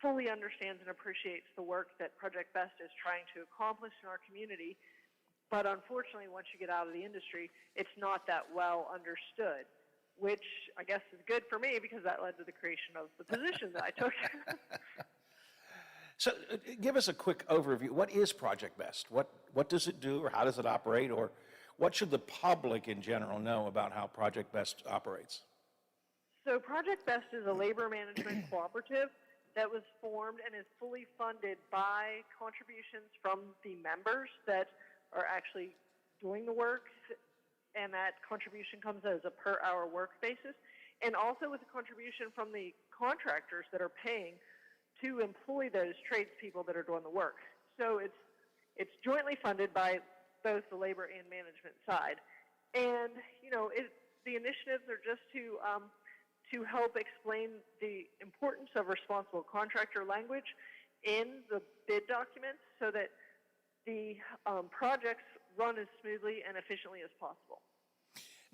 fully understands and appreciates the work that Project Best is trying to accomplish in our community. But unfortunately, once you get out of the industry, it's not that well understood, which I guess is good for me because that led to the creation of the position that I took. So give us a quick overview. What is Project Best? What does it do, or how does it operate, or what should the public in general know about how Project Best operates? So Project Best is a labor management cooperative that was formed and is fully funded by contributions from the members that are actually doing the work, and that contribution comes as a per hour work basis, and also with a contribution from the contractors that are paying to employ those tradespeople that are doing the work. So it's jointly funded by both the labor and management side. And, the initiatives are just to help explain the importance of responsible contractor language in the bid documents so that the projects run as smoothly and efficiently as possible.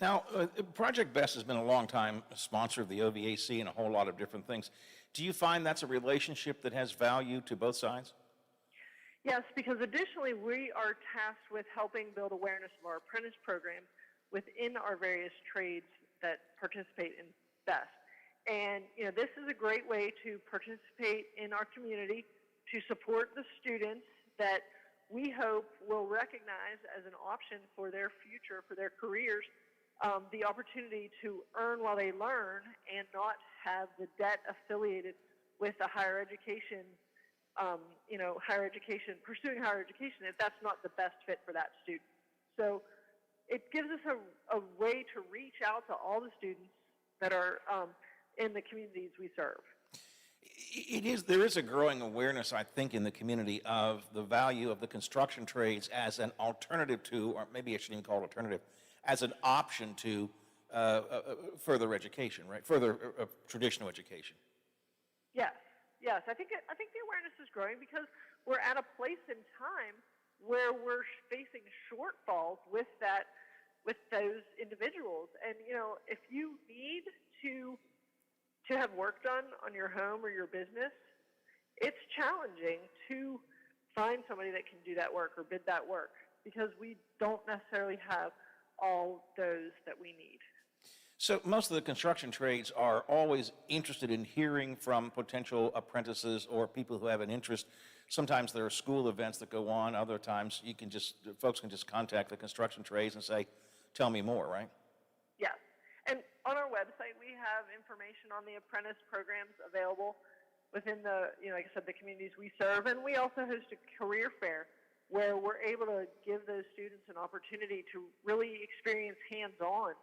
Now, Project Best has been a long time sponsor of the OVAC and a whole lot of different things. Do you find that's a relationship that has value to both sides? Yes, because additionally, we are tasked with helping build awareness of our apprentice programs within our various trades that participate in BEST. And, this is a great way to participate in our community, to support the students that we hope will recognize as an option for their future, for their careers, the opportunity to earn while they learn and not have the debt affiliated with the higher education, pursuing higher education if that's not the best fit for that student. So it gives us a way to reach out to all the students that are in the communities we serve. There is a growing awareness, I think, in the community of the value of the construction trades as an alternative to, or maybe I shouldn't even call it alternative, as an option to further education, right? Further traditional education. Yes. I think the awareness is growing because we're at a place in time where we're facing shortfalls with those individuals. And if you need to have work done on your home or your business, it's challenging to find somebody that can do that work or bid that work because we don't necessarily have all those that we need. So most of the construction trades are always interested in hearing from potential apprentices or people who have an interest. Sometimes there are school events that go on. Other times folks can just contact the construction trades and say, tell me more, right? Yes. And on our website, we have information on the apprentice programs available within the, like I said, the communities we serve. And we also host a career fair where we're able to give those students an opportunity to really experience hands-on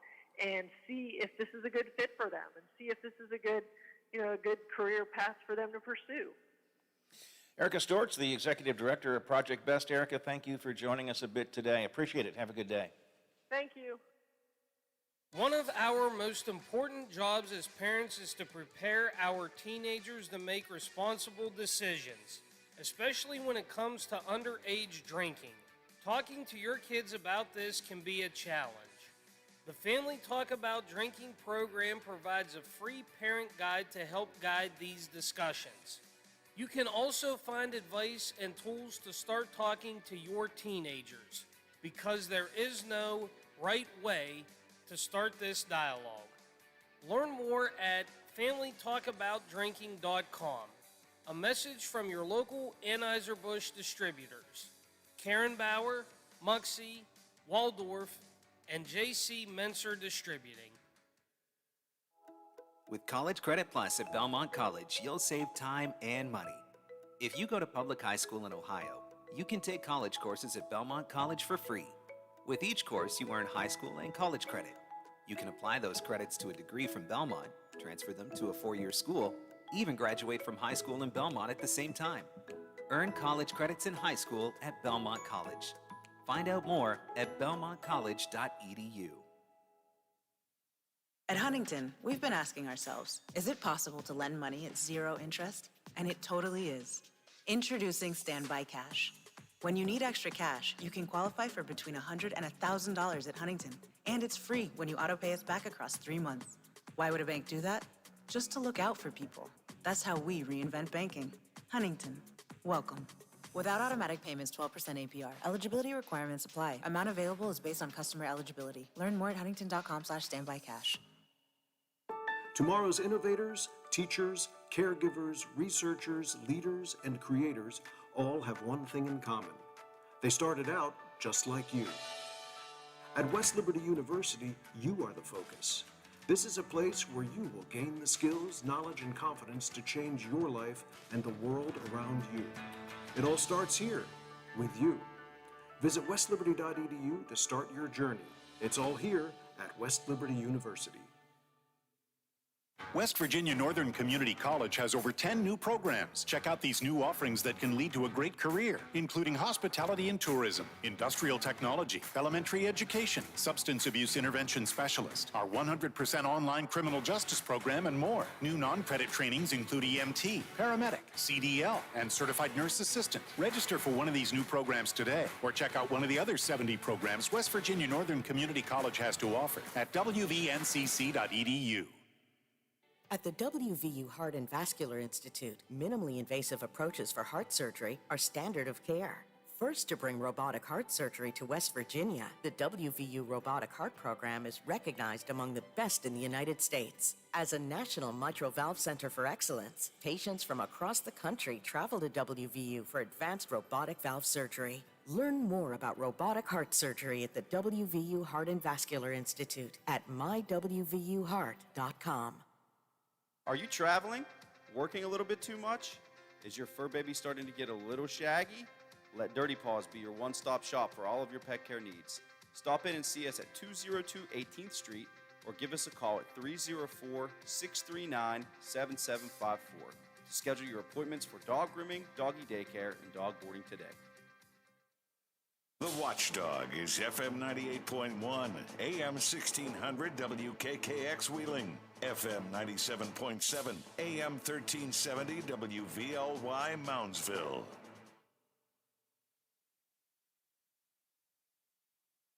and see if this is a good fit for them and see if this is a good career path for them to pursue. Erica Storch, the Executive Director of Project Best. Erica, thank you for joining us a bit today. Appreciate it. Have a good day. Thank you. One of our most important jobs as parents is to prepare our teenagers to make responsible decisions, especially when it comes to underage drinking. Talking to your kids about this can be a challenge. The Family Talk About Drinking program provides a free parent guide to help guide these discussions. You can also find advice and tools to start talking to your teenagers, because there is no right way to start this dialogue. Learn more at FamilyTalkAboutDrinking.com. A message from your local Anheuser-Busch distributors: Karen Bauer, Muxie, Waldorf, and J.C. Menser Distributing. With College Credit Plus at Belmont College, you'll save time and money. If you go to public high school in Ohio, you can take college courses at Belmont College for free. With each course, you earn high school and college credit. You can apply those credits to a degree from Belmont, transfer them to a four-year school, even graduate from high school in Belmont at the same time. Earn college credits in high school at Belmont College. Find out more at belmontcollege.edu. At Huntington, we've been asking ourselves, is it possible to lend money at zero interest? And it totally is. Introducing Standby Cash. When you need extra cash, you can qualify for between $100 and $1,000 at Huntington. And it's free when you auto-pay us back across 3 months. Why would a bank do that? Just to look out for people. That's how we reinvent banking. Huntington, welcome. Without automatic payments, 12% APR. Eligibility requirements apply. Amount available is based on customer eligibility. Learn more at huntington.com/standbycash. Tomorrow's innovators, teachers, caregivers, researchers, leaders, and creators all have one thing in common. They started out just like you. At West Liberty University, you are the focus. This is a place where you will gain the skills, knowledge, and confidence to change your life and the world around you. It all starts here, with you. Visit westliberty.edu to start your journey. It's all here at West Liberty University. West Virginia Northern Community College has over 10 new programs. Check out these new offerings that can lead to a great career, including hospitality and tourism, industrial technology, elementary education, substance abuse intervention specialist, our 100% online criminal justice program, and more. New non-credit trainings include EMT, paramedic, CDL, and certified nurse assistant. Register for one of these new programs today, or check out one of the other 70 programs West Virginia Northern Community College has to offer at wvncc.edu. At the WVU Heart and Vascular Institute, minimally invasive approaches for heart surgery are standard of care. First to bring robotic heart surgery to West Virginia, the WVU Robotic Heart Program is recognized among the best in the United States. As a national mitral valve center for excellence, patients from across the country travel to WVU for advanced robotic valve surgery. Learn more about robotic heart surgery at the WVU Heart and Vascular Institute at mywvuheart.com. Are you traveling? Working a little bit too much? Is your fur baby starting to get a little shaggy? Let Dirty Paws be your one-stop shop for all of your pet care needs. Stop in and see us at 202 18th Street or give us a call at 304-639-7754 to schedule your appointments for dog grooming, doggy daycare, and dog boarding today. The Watchdog is FM 98.1, AM 1600 WKKX Wheeling, FM 97.7, AM 1370 WVLY Moundsville.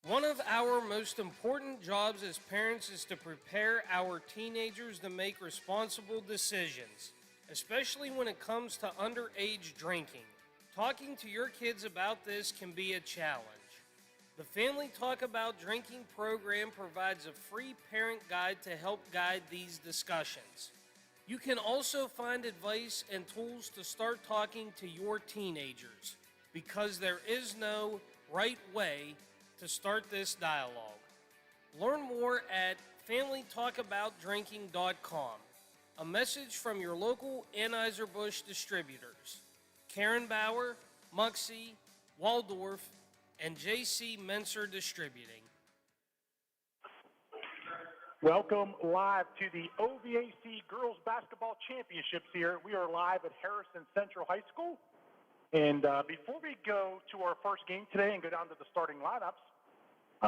One of our most important jobs as parents is to prepare our teenagers to make responsible decisions, especially when it comes to underage drinking. Talking to your kids about this can be a challenge. The Family Talk About Drinking program provides a free parent guide to help guide these discussions. You can also find advice and tools to start talking to your teenagers, because there is no right way to start this dialogue. Learn more at FamilyTalkAboutDrinking.com. A message from your local Anheuser-Busch distributors: Karen Bauer, Muxie, Waldorf, and J.C. Menser Distributing. Welcome live to the OVAC Girls Basketball Championships here. We are live at Harrison Central High School. And before we go to our first game today and go down to the starting lineups,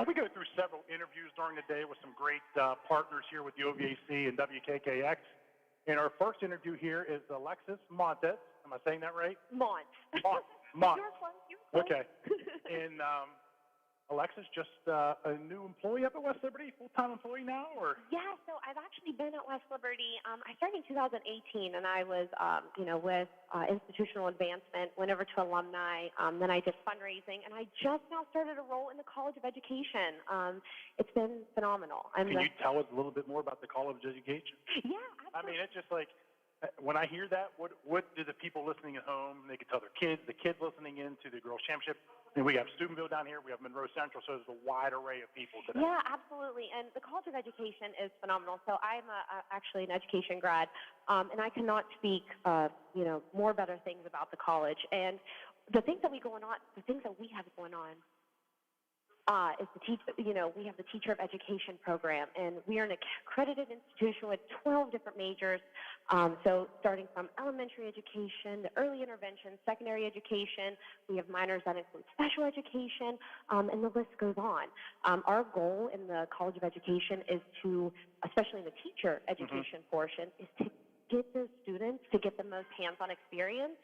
we go through several interviews during the day with some great partners here with the OVAC and WKKX. And our first interview here is Alexis Montes. Am I saying that right? Mont. Mont. You're close. Okay. And Alexis, just a new employee up at West Liberty, full-time employee now, or? Yeah, so I've actually been at West Liberty. I started in 2018, and I was, with institutional advancement, went over to alumni, then I did fundraising, and I just now started a role in the College of Education. It's been phenomenal. Can you tell us a little bit more about the College of Education? Yeah, absolutely. I mean, it's just like, when I hear that, what do the people listening at home, they can tell their kids, the kids listening in to the Girls Championship? I mean, we have Steubenville down here, we have Monroe Central, so there's a wide array of people today. Yeah, absolutely. And the College of Education is phenomenal. So I'm actually an education grad, and I cannot speak, more better things about the college. And the things that we have going on, is we have the Teacher of Education program, and we are an accredited institution with 12 different majors. So starting from elementary education, to early intervention, secondary education, we have minors that include special education, and the list goes on. Our goal in the College of Education is to, especially in the teacher education portion, is to get the students to get the most hands-on experience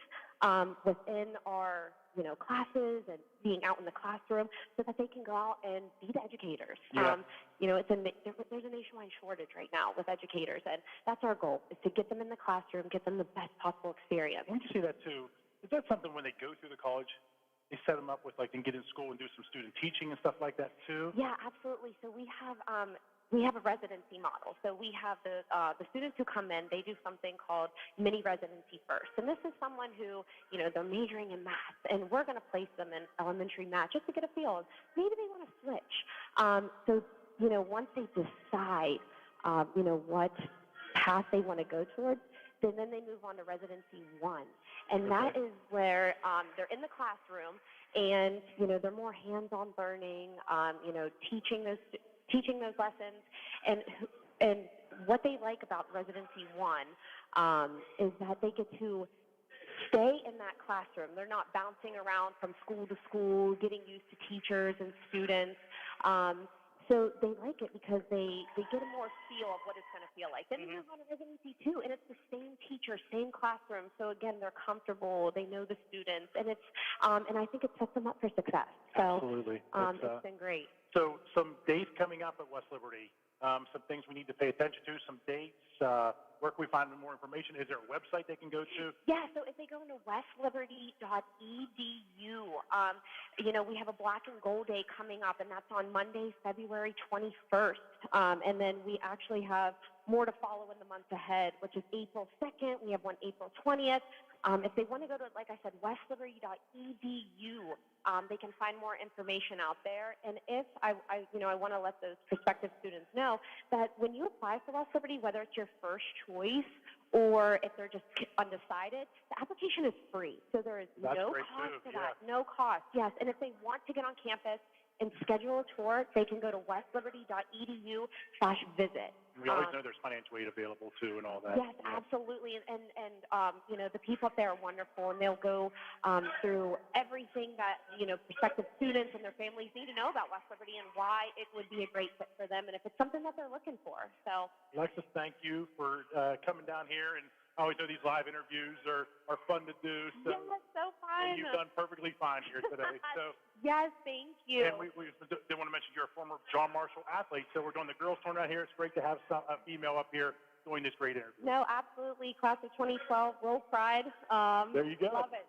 within our classes and being out in the classroom so that they can go out and be the educators. Yeah. There's a nationwide shortage right now with educators, and that's our goal, is to get them in the classroom, get them the best possible experience. We can see that too. Is that something when they go through the college, they set them up with, like, and get in school and do some student teaching and stuff like that too? Yeah, absolutely. So we have a residency model. So we have the students who come in, they do something called mini residency first. And this is someone who, they're majoring in math, and we're going to place them in elementary math just to get a feel of maybe they want to switch. Once they decide, what path they want to go towards, then they move on to residency 1. And that is where they're in the classroom and, they're more hands-on learning, teaching those lessons. And what they like about residency 1 is that they get to stay in that classroom. They're not bouncing around from school to school, getting used to teachers and students. So they like it because they get a more feel of what it's going to feel like. Then they move on to residency 2, and it's the same teacher, same classroom. So again, they're comfortable. They know the students, and and I think it sets them up for success. So Absolutely. It's been great. So some dates coming up at West Liberty. Some things we need to pay attention to. Some dates. Where can we find more information? Is there a website they can go to? Yeah, so if they go to westliberty.edu, we have a Black and Gold Day coming up, and that's on Monday, February 21st. And then we actually have more to follow in the months ahead, which is April 2nd. We have one April 20th. If they want to go to, like I said, westliberty.edu, they can find more information out there. And if I want to let those prospective students know that when you apply for West Liberty, whether it's your first choice or if they're just undecided, the application is free. So there is no cost to that. No cost, yes. And if they want to get on campus and schedule a tour, they can go to westliberty.edu/visit. We always know there's financial aid available too and all that. Yes, absolutely. And the people up there are wonderful, and they'll go through everything that, prospective students and their families need to know about West Liberty and why it would be a great fit for them and if it's something that they're looking for. So, Alexis, thank you for coming down here. And I always know these live interviews are fun to do. So, yes, so fun. And you've done perfectly fine here today. So. Yes, thank you. And we did want to mention you're a former John Marshall athlete, so we're doing the girls' tournament out here. It's great to have a female up here doing this great interview. No, absolutely. Class of 2012, Roll Pride. There you go. Love it.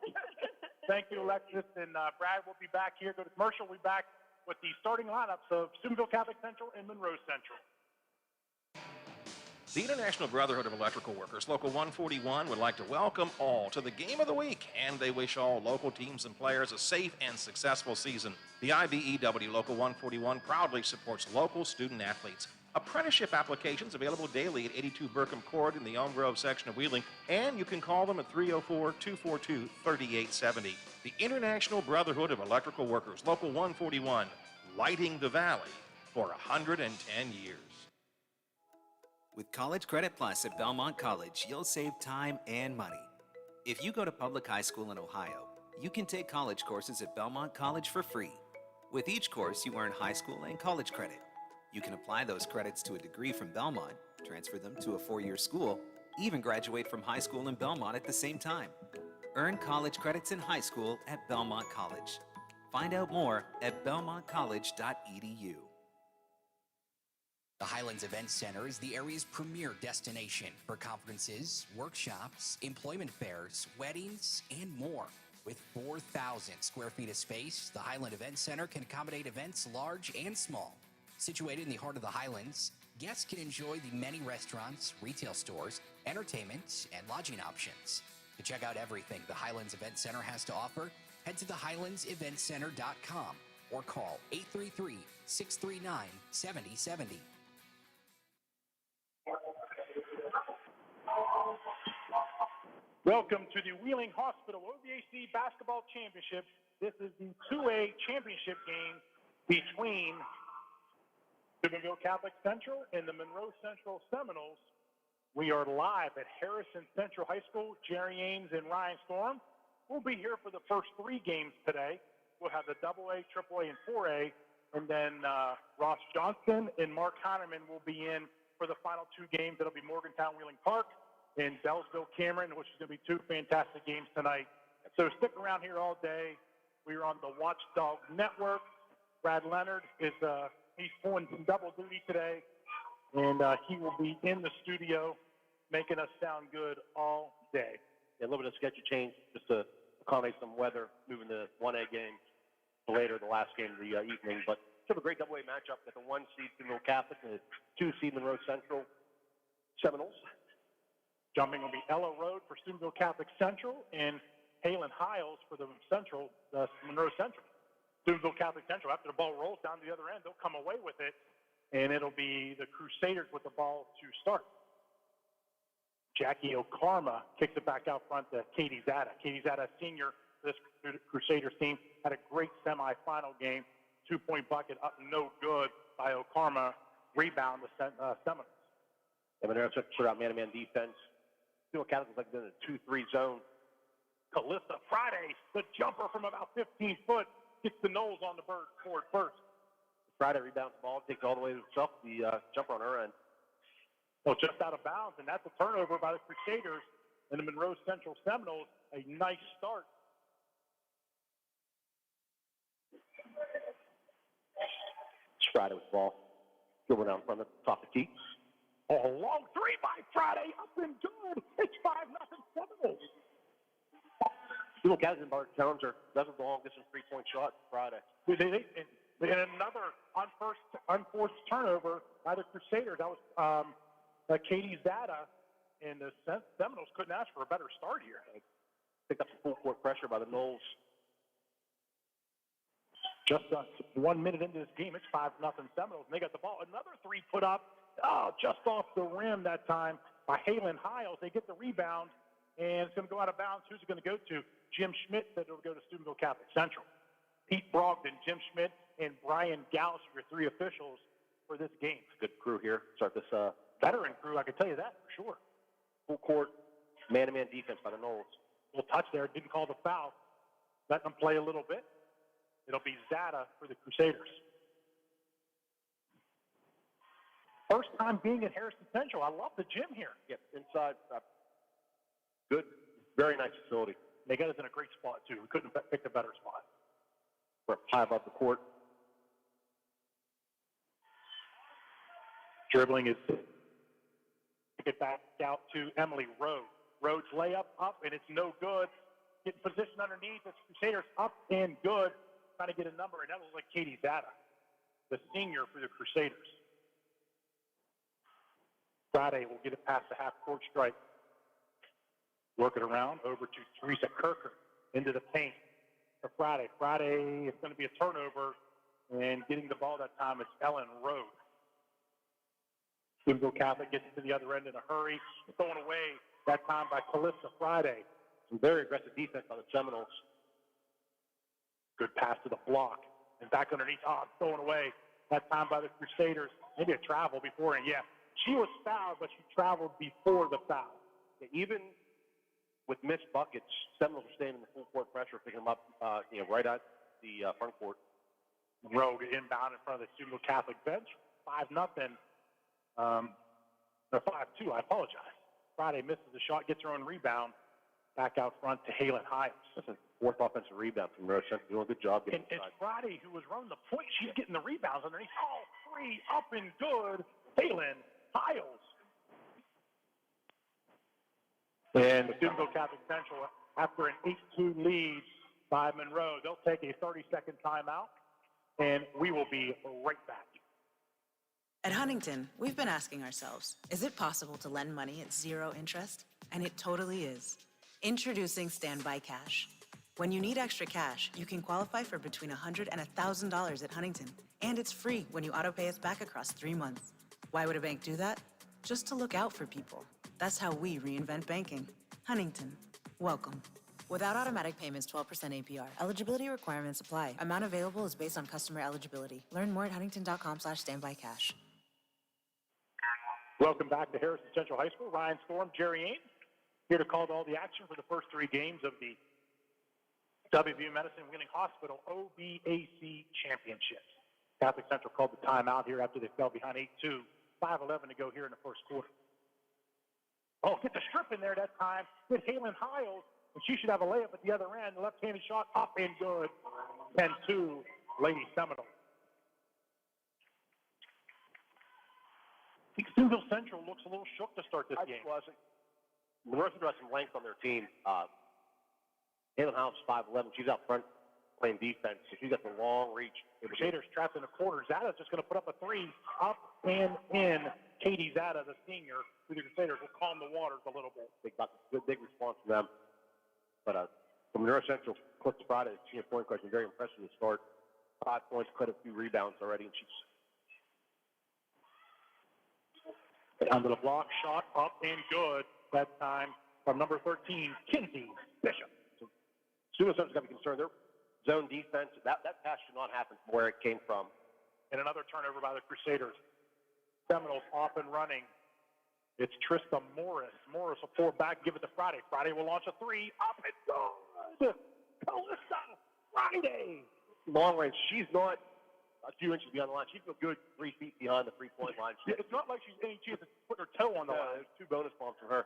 Thank you, Alexis. And Brad, we'll be back here. Go to commercial. We'll be back with the starting lineups of Steubenville Catholic Central and Monroe Central. The International Brotherhood of Electrical Workers, Local 141, would like to welcome all to the Game of the Week, and they wish all local teams and players a safe and successful season. The IBEW Local 141 proudly supports local student athletes. Apprenticeship applications available daily at 82 Burkham Court in the Elm Grove section of Wheeling, and you can call them at 304-242-3870. The International Brotherhood of Electrical Workers, Local 141, lighting the valley for 110 years. With College Credit Plus at Belmont College, you'll save time and money. If you go to public high school in Ohio, you can take college courses at Belmont College for free. With each course, you earn high school and college credit. You can apply those credits to a degree from Belmont, transfer them to a 4-year school, even graduate from high school in Belmont at the same time. Earn college credits in high school at Belmont College. Find out more at belmontcollege.edu. The Highlands Event Center is the area's premier destination for conferences, workshops, employment fairs, weddings, and more. With 4,000 square feet of space, the Highland Event Center can accommodate events large and small. Situated in the heart of the Highlands, guests can enjoy the many restaurants, retail stores, entertainment, and lodging options. To check out everything the Highlands Event Center has to offer, head to thehighlandseventcenter.com or call 833-639-7070. Welcome to the Wheeling Hospital OVAC Basketball Championship. This is the 2A championship game between Steubenville Catholic Central and the Monroe Central Seminoles. We are live at Harrison Central High School. Jerry Ames and Ryan Storm will be here for the first 3 games today. We'll have the AA, AAA, and 4A, and then Ross Johnston and Mark Heineman will be in for the final 2 games. That'll be Morgantown Wheeling Park and Bellsville Cameron, which is going to be 2 fantastic games tonight. So stick around here all day. We're on the Watchdog Network. Brad Leonard is he's pulling some double duty today, and he will be in the studio making us sound good all day. Yeah, a little bit of schedule change just to accommodate some weather, moving the 1A game to later, the last game of the evening. But still a great double-A matchup at the 1 seed Steubenville Catholic and the 2 seed Monroe Central Seminoles. Jumping will be Ella Road for Steubenville Catholic Central and Halen Hiles for the Monroe Central. Steubenville Catholic Central, after the ball rolls down to the other end, they'll come away with it, and it'll be the Crusaders with the ball to start. Jackie Okarma kicks it back out front to Katie Zada. Katie Zada, senior, this Crusaders team, had a great semifinal game. 2-point bucket up no good by Okarma. Rebound the Seminoles. And Monroe Central sort out man-to-man defense. Steubenville Catholic was like in a 2-3 zone. Calista Friday, the jumper from about 15 foot, gets the nose on the board first. Friday rebounds the ball, takes it all the way to himself, the jumper on her end. Well, just out of bounds, and that's a turnover by the Crusaders and the Monroe Central Seminoles. A nice start. It's Friday with the ball. Good one out in front of the top of the key. Oh, long three by Friday, up and good. It's 5-0 Seminoles. Steubenville Catholic and Bart Challenger doesn't the long distance 3-point shot Friday. And another unforced turnover by the Crusaders. That was Katie Zada, and the Seminoles couldn't ask for a better start here. Picked up some full court pressure by the Noles. Just 1 minute into this game, it's 5-0 Seminoles, and they got the ball. Another three put up, just off the rim that time by Halen Hiles. They get the rebound, and it's going to go out of bounds. Who's it going to go to? Jim Schmidt said it'll go to Steubenville Catholic Central. Pete Brogdon, Jim Schmidt, and Brian Gauss are your three officials for this game. It's a good crew here. Start this veteran crew, I can tell you that for sure. Full court, man-to-man defense by the Noles. Little touch there, didn't call the foul. Letting them play a little bit. It'll be Zada for the Crusaders. First time being at Harrison Central. I love the gym here. Yep, inside, good, very nice facility. They got us in a great spot, too. We couldn't have picked a better spot. We're high above the court. Dribbling is get back out to Emily Rhodes. Rhodes layup up, and it's no good. Getting position underneath. It's Crusaders up and good. Trying to get a number, and that looks like Katie Zada, the senior for the Crusaders. Friday will get it past the half-court stripe. Work it around over to Teresa Kirker into the paint for Friday. Friday, it's going to be a turnover, and getting the ball that time, it's Ellen Rhodes. Steubenville Catholic gets to the other end in a hurry. Thrown away that time by Calista Friday. Some very aggressive defense by the Seminoles. Good pass to the block. And back underneath, thrown away that time by the Crusaders. Maybe a travel before, and yeah, she was fouled, but she traveled before the foul. Yeah, even with missed buckets, Seminoles are staying in the full court pressure, picking them up, right at the front court. Rogue inbound in front of the Steubenville Catholic bench. 5-0. 5-2, I apologize. Friday misses the shot, gets her own rebound. Back out front to Halen Hiles. That's a fourth offensive rebound from Monroe Central. Doing a good job getting inside. It's Friday who was running the point. She's getting the rebounds underneath. All three up and good. Halen Hiles. And the Steubenville Catholic Central, after an 8-2 lead by Monroe, they'll take a 30-second timeout, and we will be right back. At Huntington, we've been asking ourselves, is it possible to lend money at 0 interest? And it totally is. Introducing Standby Cash. When you need extra cash, you can qualify for between $100 and $1,000 at Huntington. And it's free when you auto pay us back across 3 months. Why would a bank do that? Just to look out for people. That's how we reinvent banking. Huntington, welcome. Without automatic payments, 12% APR. Eligibility requirements apply. Amount available is based on customer eligibility. Learn more at huntington.com/standbycash. Welcome back to Harrison Central High School. Ryan Storm, Jerry Ames, here to call all the action for the first 3 games of the WVU Medicine Winning Hospital OBAC Championships. Catholic Central called the timeout here after they fell behind 8-2. 5:11 to go here in the first quarter. Oh, get the strip in there that time with Halen Hiles. And she should have a layup at the other end. The left-handed shot up and good. 10-2, Lady Seminole. I think Steubenville Central looks a little shook to start this game. Monroe Central has some length on their team. Halen House, 5'11". She's out front playing defense, so she's got the long reach. Crusaders trapped in the corner. Zada's just going to put up a three. Up and in. Katie Zada, the senior, who the Crusaders will calm the waters a little bit. Big response from them. But from Monroe Central, Cliff Friday, senior point guard, been very impressive to start. 5 points, quite a few rebounds already, and she's under the block, shot up and good. That time from number 13, Kinsey Bishop. So Steubenville Central's got to be concerned. Their zone defense, that pass should not happen from where it came from. And another turnover by the Crusaders. Seminoles off and running. It's Trista Morris. Morris will pull back, give it to Friday. Friday will launch a three. Up and good. Calista Friday. Long range. She's not a few inches beyond the line. She's a good 3 feet behind the three-point line. It's not like she's any chance of putting her toe on the line. There's 2 bonus bombs from her.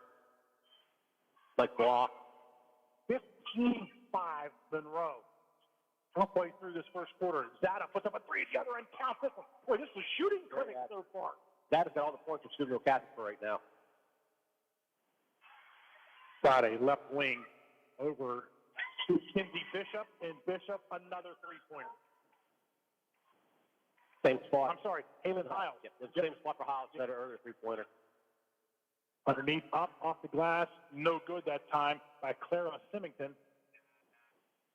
Like block. 15-5 Monroe. Halfway through this first quarter, Zada puts up a three at the other end. Counts this one. Boy, this is a shooting clinic so far. Zada's got all the points of Steubenville Catholic for right now. Friday, left wing over to Kinsey Bishop, and Bishop another three-pointer. Same spot. I'm sorry, Halen Hiles. Yeah, the same spot for Hiles. Had her earlier three-pointer. Underneath, up, off the glass. No good that time by Clara Symington.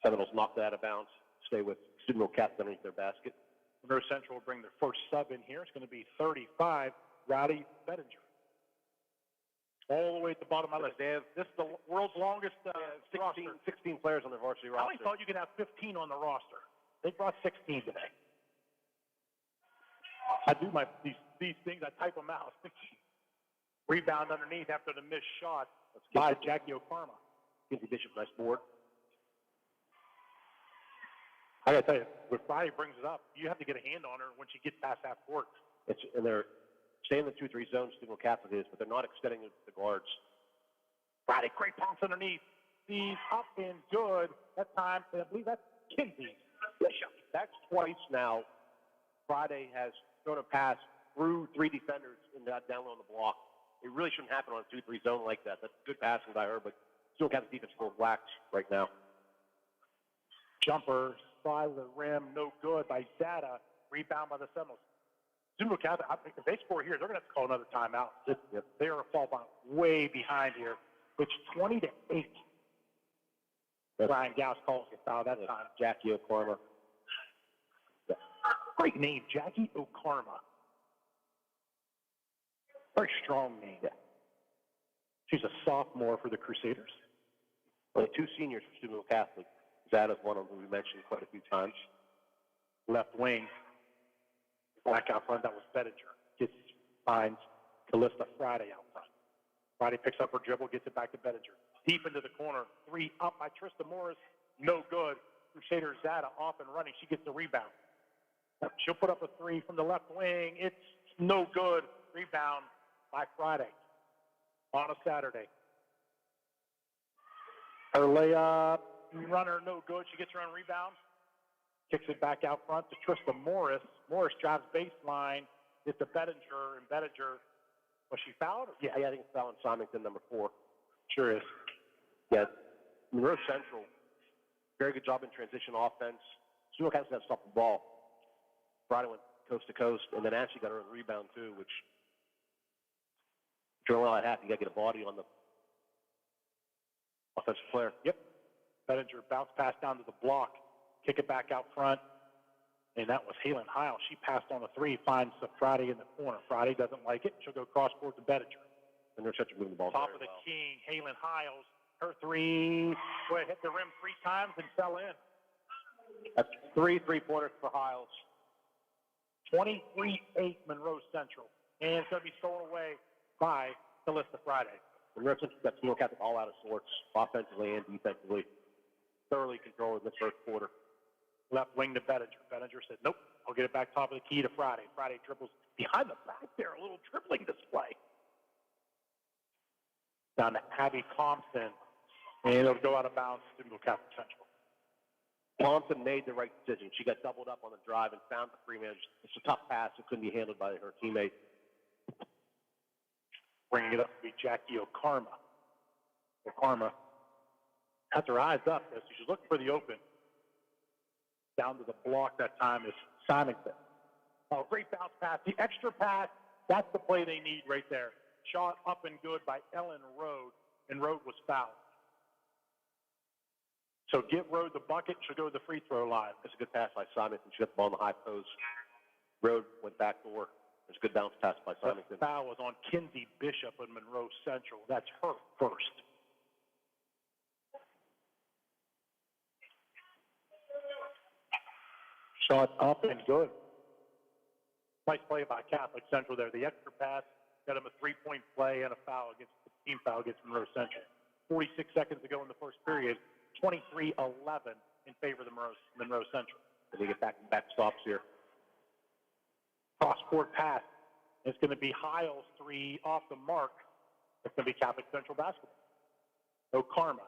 Seminoles knocked that out of bounds. Stay with Steubenville Catholic underneath their basket. Monroe Central will bring their first sub in here. It's going to be 35, Rowdy Bettinger. All the way at the bottom of my list. This is the world's longest 16 players on their varsity roster. I only thought you could have 15 on the roster. They brought 16 today. I do these things. I type them out. Rebound underneath after the missed shot by Jackie O'Karma. Kinsey Bishop, nice board. I got to tell you, when Friday brings it up, you have to get a hand on her when she gets past half court. And they're staying in the 2-3 zone, Steubenville Catholic is, but they're not extending the guards. Friday, great bounce underneath. He's up and good. That time, I believe that's Kinsey Bishop. That's twice now. Friday has thrown a pass through 3 defenders and got down low on the block. It really shouldn't happen on a 2-3 zone like that. That's good passing by her, but Steubenville Catholic defense is whacked right now. Jumper, side of the rim, no good by Zada. Rebound by the Seminoles. Steubenville Catholic, I think if they score here, they're going to have to call another timeout. They are fall way behind here. It's 20-8. Brian Gauss calls the foul that time. Jackie O'Karma. Great name, Jackie O'Karma. Very strong name. She's a sophomore for the Crusaders. Only 2 seniors for Steubenville Catholic. Zada's one of them we mentioned quite a few times. Left wing. Black out front, that was Bettinger. Finds Callista Friday out front. Friday picks up her dribble, gets it back to Bettinger. Deep into the corner. 3 up by Trista Morris. No good. Crusader Zada off and running. She gets the rebound. She'll put up a 3 from the left wing. It's no good. Rebound by Friday on a Saturday. Her layup, runner, no good. She gets her own rebound. Kicks it back out front to Trista Morris. Morris drives baseline. It's to Bettinger, and Bettinger, was she fouled? Yeah, I think it's foul on Symington, number 4. Sure is. Yeah, Monroe Central, very good job in transition offense. Steubenville Catholic got to stop the ball. Friday went coast to coast, and then actually got her own rebound too, which if you're going to allow that happen, you got to get a body on the offensive player. Yep. Bettinger bounce pass down to the block, kick it back out front, and that was Halen Hiles. She passed on the 3, finds the Friday in the corner. Friday doesn't like it. She'll go cross court to Bettinger. And they're such a moving the ball. Top of the king, Halen Hiles. Her 3, boy, hit the rim 3 times and fell in. That's 3 3-pointers for Hiles. 23-8 Monroe Central. And it's going to be stolen away by Callista Friday. Monroe Central got Steubenville Catholic all out of sorts, offensively and defensively. Thoroughly controlled in the first quarter. Left wing to Bettinger. Bettinger said, nope, I'll get it back top of the key to Friday. Friday dribbles behind the back there, a little dribbling display. Down to Abby Thompson. And it'll go out of bounds to Catholic Central. Thompson made the right decision. She got doubled up on the drive and found the free man. It's a tough pass. It couldn't be handled by her teammate. Bringing it up to be Jackie Okarma. Okarma has her eyes up, so she's looking for the open. Down to the block that time is Simonson. Oh, great bounce pass. The extra pass, that's the play they need right there. Shot up and good by Ellen Rode, and Rode was fouled. So get Rode the bucket, she'll go to the free throw line. That's a good pass by Simonson. She got the ball in the high post. Rode went back door. There's a good bounce pass by Simonson. The foul was on Kinsey Bishop of Monroe Central. That's her first. Shot up and good. Nice play by Catholic Central there. The extra pass got him a three-point play and a foul against the team foul against Monroe Central. 46 seconds to go in the first period. 23-11 in favor of the Monroe Central. And they get back stops here. Cross-court pass. It's going to be Hiles, three off the mark. It's going to be Catholic Central basketball. Okarma.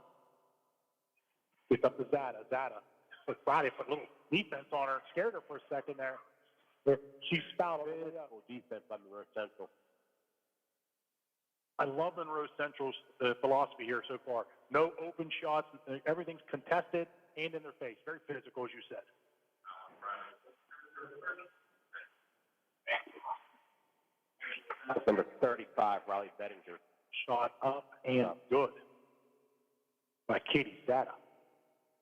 Gets up to Zada. Zada. But Friday put a little defense on her. Scared her for a second there. She's fouled all the way up. Defense by Monroe Central. I love Monroe Central's philosophy here so far. No open shots. Everything's contested and in their face. Very physical, as you said. That's number 35, Riley Bettinger. Shot up and good by Katie Zada.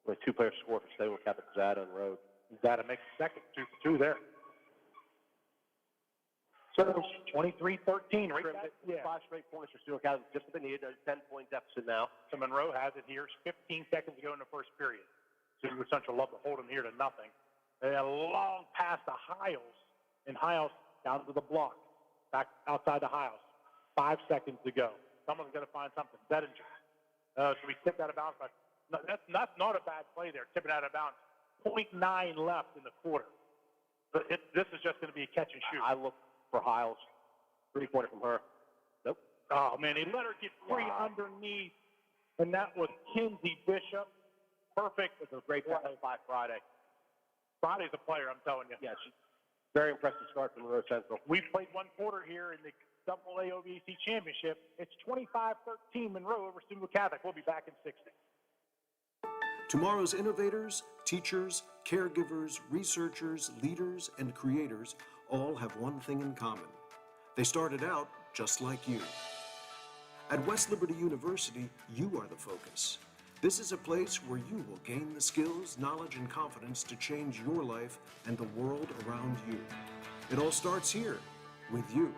Only two players score for Stable Catholic, Zada and Rode. Zada makes second, 2 for 2 there. So 23-13, right? Yeah. 5 straight points for Stewart Catholic. Just what they needed. There's a 10-point deficit now. So Monroe has it here. 15 seconds to go in the first period. Stewart Central love to hold them here to nothing. They had a long pass to Hiles, and Hiles down to the block. Back outside the Hiles. 5 seconds to go. Someone's going to find something. Bettinger. So we tipped out of bounds. But that's not a bad play there, tipping out of bounds. 0.9 left in the quarter. But this is just going to be a catch and shoot. I look for Hiles. 3-pointer from her. Nope. Oh, man, he let her get free underneath, and that was Kinsey Bishop. Perfect. It's a great play by Friday. Friday's a player, I'm telling you. Yeah, she's very impressive start from Monroe Central. We've played one quarter here in the AA OVC Championship. It's 25-13 Monroe over Steubenville Catholic. We'll be back in 60. Tomorrow's innovators, teachers, caregivers, researchers, leaders, and creators all have one thing in common. They started out just like you. At West Liberty University, you are the focus. This is a place where you will gain the skills, knowledge, and confidence to change your life and the world around you. It all starts here, with you.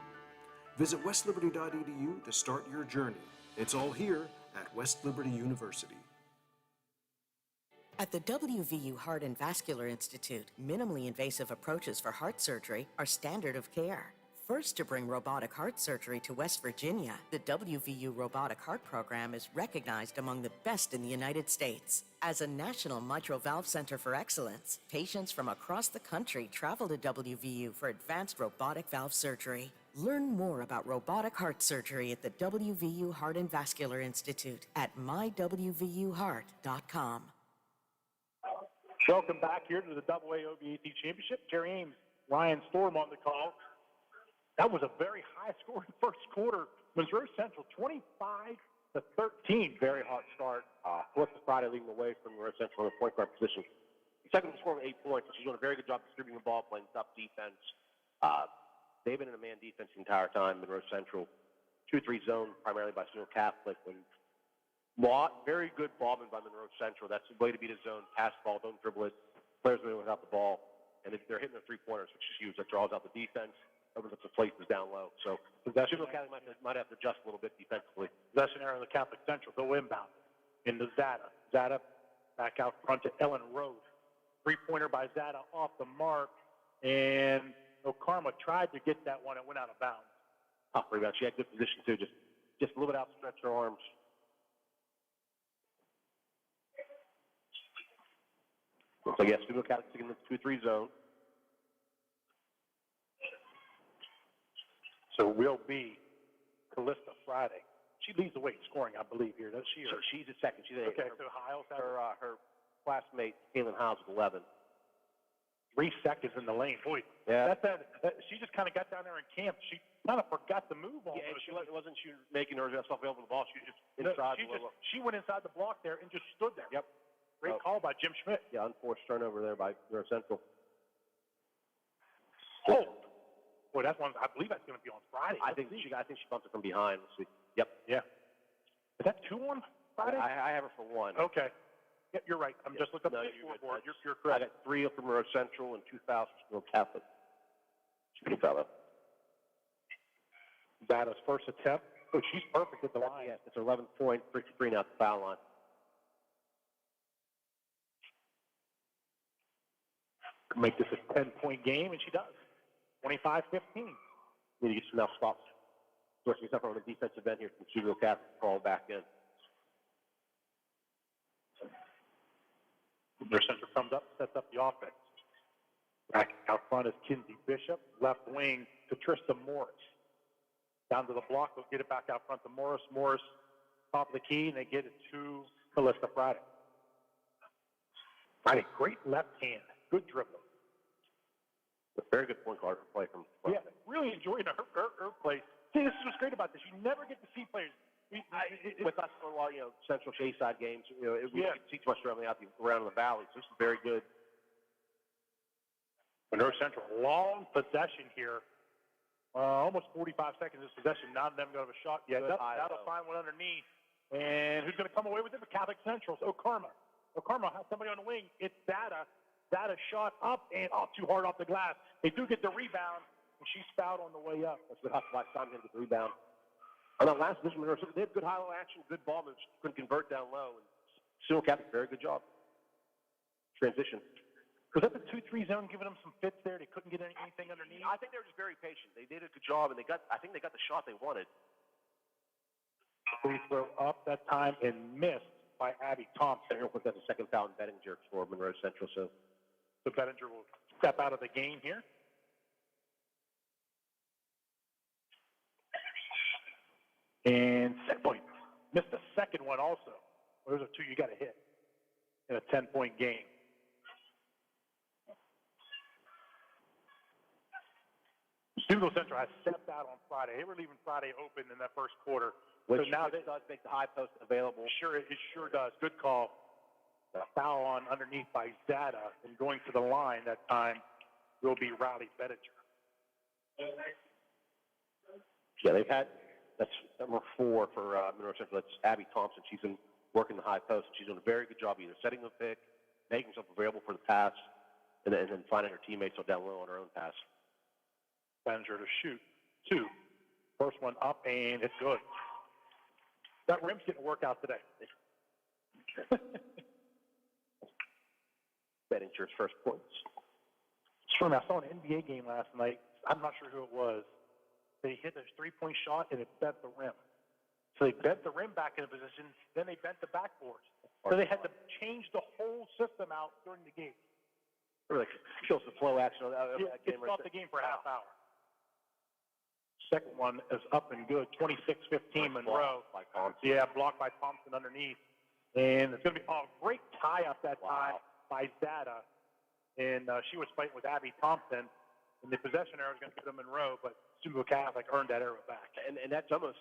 Visit westliberty.edu to start your journey. It's all here at West Liberty University. At the WVU Heart and Vascular Institute, minimally invasive approaches for heart surgery are standard of care. First to bring robotic heart surgery to West Virginia, the WVU Robotic Heart Program is recognized among the best in the United States. As a national mitral valve center for excellence, patients from across the country travel to WVU for advanced robotic valve surgery. Learn more about robotic heart surgery at the WVU Heart and Vascular Institute at mywvuheart.com. Welcome back here to the AA OVAC Championship. Jerry Ames, Ryan Storm on the call. That was a very high-scoring first quarter. Monroe Central 25-13. Very hot start. Melissa Friday leading the way from Monroe Central in the point guard position. Second scoring 8 points. She's doing a very good job distributing the ball, playing tough defense. They've been in a man defense the entire time. Monroe Central 2-3 zone primarily by Steubenville Catholic. And very good ballman by Monroe Central. That's the way to beat a zone. Pass the ball, don't dribble it. Players moving without the ball. And they're hitting their three-pointers, which is huge. That draws out the defense, opens up the places down low. So Steubenville Catholic might have to adjust a little bit defensively. Possession area of the Catholic Central. Go inbound into Zada. Zada back out front to Ellen Rose. Three-pointer by Zada off the mark. And Okarma tried to get that one. It went out of bounds. Tough rebound. She had good position, too. Just a little bit outstretched her arms. Looks like, Steubenville Catholic in the 2-3 zone. So will be Callista Friday. She leads the way in scoring, I believe, here, does she? Or? She's at second. She's at Okay, so Hiles has her classmate, Caitlin Hiles, with 11. 3 seconds in the lane. Boy, Yeah. She just kind of got down there in camp. She kind of forgot the move almost. Yeah, and she making herself available to the ball. She was just inside. She went inside the block there and just stood there. Yep. Great call by Jim Schmidt. Yeah, unforced turnover there by Monroe Central. Oh, boy, that's one. I believe that's going to be on Friday. I think she bumped it from behind. Let's see. Yep. Yeah. Is that 2 on Friday? I have her for 1. Okay. Yep, you're right. I'm just looking up the scoreboard. You're correct. I got 3 up from Monroe Central and 2 fouls from Monroe Catholic. She's a good fellow. Zada's first attempt. Oh, she's perfect at the line. Yes, it's 11 point, 53 now at the foul line. Make this a 10-point game, and she does. 25-15. Need to get some enough stops. Forcing stuff on the defensive end here from Monroe Catholic to crawl back in. Their center comes up, sets up the offense. Back out front is Kinsey Bishop. Left wing to Trista Morris. Down to the block, they'll get it back out front to Morris. Morris, top of the key, and they get it to Calista Friday. Friday, great left hand. Good dribbling. A very good point guard play from Yeah, really enjoying her play. See, this is what's great about this. You never get to see players. With us for a while, Central Shayside games, we don't see too much dribbling out around the valley. So this is very good. Monroe Central, long possession here. Almost 45 seconds of possession. None of them going to have a shot yet. That'll find one underneath. And who's going to come away with it? For Catholic Central's Okarma. Okarma has somebody on the wing. It's Data. Data shot up and too hard off the glass. They do get the rebound, and she's fouled on the way up. That's what happened last time. They get the rebound. On that last position, they had good high-low action, good ball moves, couldn't convert down low. And Cyril Catholic, very good job. Transition. Was that the 2-3 zone giving them some fits there? They couldn't get anything underneath? I think they were just very patient. They did a good job, and I think they got the shot they wanted. Free throw up that time and missed by Abby Thompson. Real quick, that's the second foul in Bettinger for Monroe Central. So Bettinger will step out of the game here. And set point. Missed the second one also. Those are 2 you got to hit in a 10-point game. Steubenville Central has stepped out on Friday. They were leaving Friday open in that first quarter. Which so now does make the high post available. It sure does. Good call. A foul on underneath by Zada, and going to the line that time will be Riley Bettinger. Yeah, that's number 4 for Monroe Central. That's Abby Thompson. She's been working the high post. She's doing a very good job either setting the pick, making herself available for the pass, and then finding her teammates down low on her own pass. Bettinger to shoot 2. First one up, and it's good. That rim's getting a workout today. Bettinger's first points. I saw an NBA game last night. I'm not sure who it was. They hit a 3-point shot, and it bent the rim. So they bent the rim back into position, then they bent the backboards. So they had to change the whole system out during the game. Really kills the flow action of that game. It stopped the game for a half hour. Second one is up and good, 26-15 Monroe. Yeah, blocked by Thompson underneath. And it's going to be a great tie-up that time by Zada. And she was fighting with Abby Thompson. And the possession arrow is going to go to Monroe, but Steubenville Catholic earned that arrow back. And that's almost,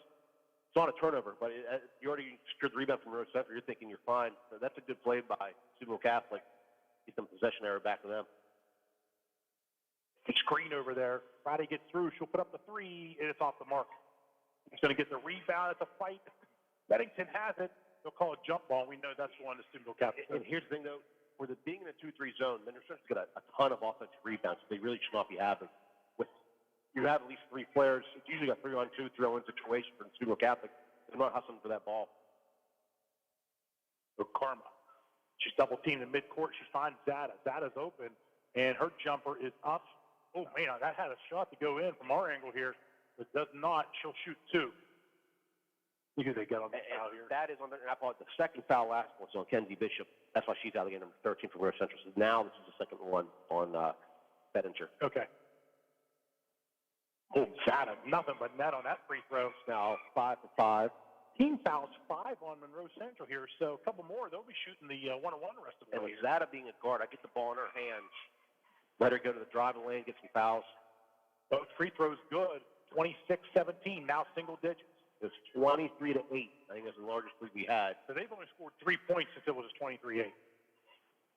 it's not a turnover, but you already secured the rebound from Monroe Central. You're thinking you're fine. So that's a good play by Steubenville Catholic. Get some possession arrow back to them. The screen over there. Friday gets through. She'll put up the 3, and it's off the mark. He's going to get the rebound. It's a fight. Bennington has it. They'll call a jump ball. We know that's one to Steubenville Catholic. And here's the thing, though. For the being in a 2-3 zone, then they're starting to get a ton of offensive rebounds. They really should not be having. You have at least 3 players. It's usually a 3-on-2, 3-on-1 situation for Steubenville Catholic. They're not hustling for that ball. So Karma. She's double-teamed in midcourt. She finds Zada. Zada's open, and her jumper is up. Oh, man, that had a shot to go in from our angle here. But does not. She'll shoot 2. Look who they get on the foul here. That is on the second foul last one. So on Kenzie Bishop. That's why she's out of the game, number 13 for Monroe Central. So now this is the second one on Bettinger. Okay. Oh, Zada, nothing but net on that free throw. Now 5 for 5. Team fouls 5 on Monroe Central here, so a couple more. They'll be shooting the one-on-one the rest of the And way. with Zada being a guard, I get the ball in her hands, let her go to the driving lane, get some fouls. Both free throws good. 26-17, now single digits. It's 23-8. I think that's the largest lead we had. So they've only scored 3 points since it was a 23-8.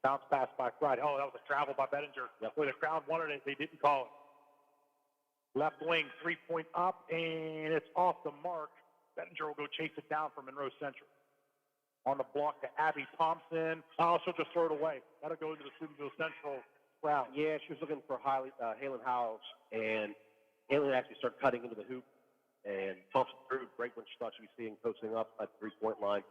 Bounce pass by Friday. Oh, that was a travel by Bettinger. Yep. Where the crowd wanted it, they didn't call it. Left wing, 3-point up, and it's off the mark. Bettinger will go chase it down for Monroe Central. On the block to Abby Thompson. Oh, she'll just throw it away. That'll go into the Steubenville Central crowd. Yeah, she was looking for Halen Howells, and Halen actually started cutting into the hoop, and Thompson threw right when she thought she was seeing posting up at the 3-point line.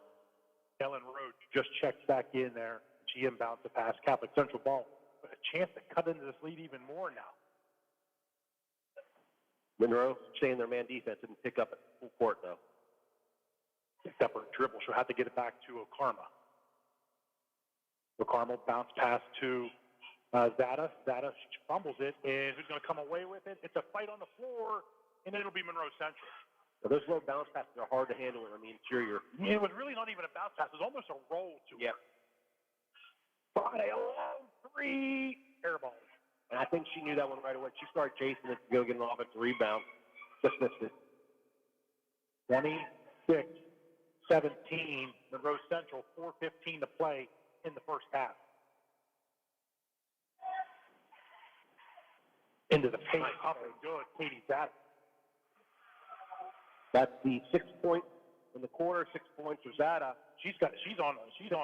Ellen Roach just checks back in there. She inbounds the pass. Catholic Central ball. But a chance to cut into this lead even more now. Monroe, staying their man defense, didn't pick up at full court, though. Picked up her dribble. She'll have to get it back to Okarma. Okarma bounce pass to Zada. Zada fumbles it, and who's going to come away with it? It's a fight on the floor, and it'll be Monroe Central. Now, those low bounce passes are hard to handle on the interior. It was really not even a bounce pass. It was almost a roll to Yeah. Friday, a long 3, air ball. And I think she knew that one right away. She started chasing it to go get an offensive rebound. Just missed it. 26-17, Monroe Central, 4:15 to play in the first half. Into the paint, up and good, Katie Zada. That's the 6 point in the quarter, 6 points for Zada. She's on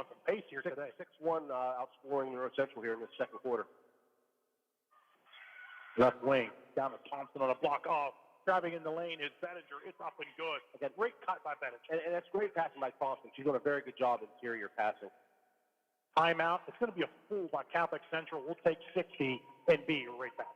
some pace here today. 6-1 outscoring Monroe Central here in the second quarter. Left wing, down to Thompson on a block off. Driving in the lane is Bettinger. It's up and good. Again, Great cut by Bettinger. And that's great passing by Thompson. She's doing a very good job interior passing. Timeout. It's going to be a foul by Catholic Central. We'll take 60 and be right back.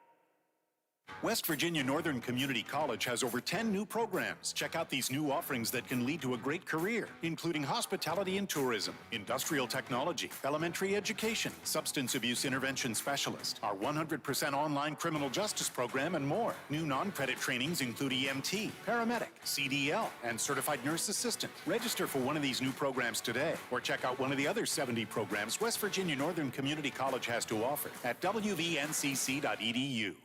West Virginia Northern Community College has over 10 new programs. Check out these new offerings that can lead to a great career, including hospitality and tourism, industrial technology, elementary education, substance abuse intervention specialist, our 100% online criminal justice program, and more. New non-credit trainings include EMT, paramedic, CDL, and certified nurse assistant. Register for one of these new programs today, or check out one of the other 70 programs West Virginia Northern Community College has to offer at wvncc.edu.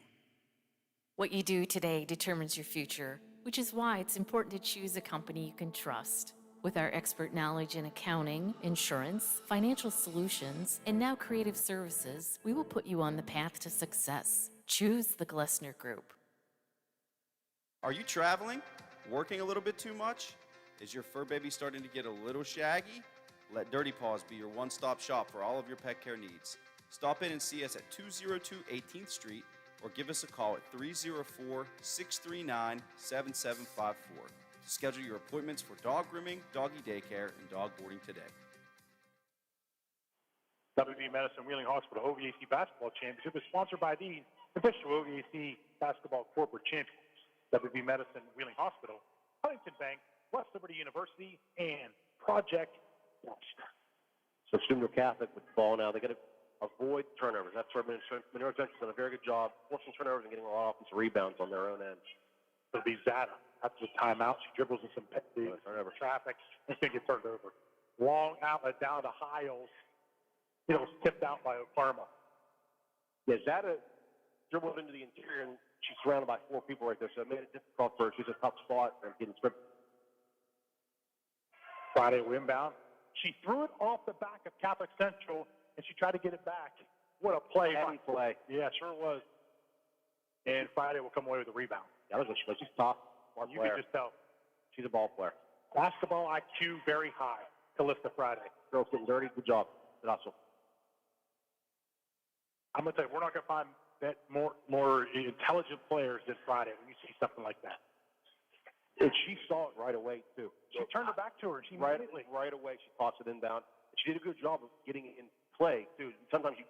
What you do today determines your future, which is why it's important to choose a company you can trust. With our expert knowledge in accounting, insurance, financial solutions, and now creative services, we will put you on the path to success. Choose the Glessner Group. Are you traveling? Working a little bit too much? Is your fur baby starting to get a little shaggy? Let Dirty Paws be your one-stop shop for all of your pet care needs. Stop in and see us at 202 18th Street, or give us a call at 304-639-7754 to schedule your appointments for dog grooming, doggy daycare, and dog boarding today. WV Medicine Wheeling Hospital OVAC Basketball Championship is sponsored by the official OVAC Basketball Corporate Champions, WV Medicine Wheeling Hospital, Huntington Bank, West Liberty University, and Project Best. So Steubenville Catholic with the ball now. They got to avoid turnovers. That's where Monroe Central's done a very good job forcing turnovers and getting a lot of offensive rebounds on their own end. It'll be Zada. After the timeout, she dribbles in some turnover traffic. It's going to get turned over. Long outlet down to Hiles. It was tipped out by Okarma. Yeah, Zada dribbled into the interior, and she's surrounded by 4 people right there, so it made it difficult for her. She's a tough spot and getting stripped. Friday will inbound. She threw it off the back of Catholic Central, and she tried to get it back. What a play. Heavy play. Yeah, sure was. And Friday will come away with a rebound. That was she's tough. You can just tell. She's a ball player. Basketball IQ very high. Calista Friday. Girls getting dirty. Good job. Good hustle. I'm going to tell you, we're not going to find that more intelligent players than Friday when you see something like that. And she saw it right away, too. She turned her back to her, and she right away she tossed it inbound. She did a good job of getting it in play, too. Sometimes you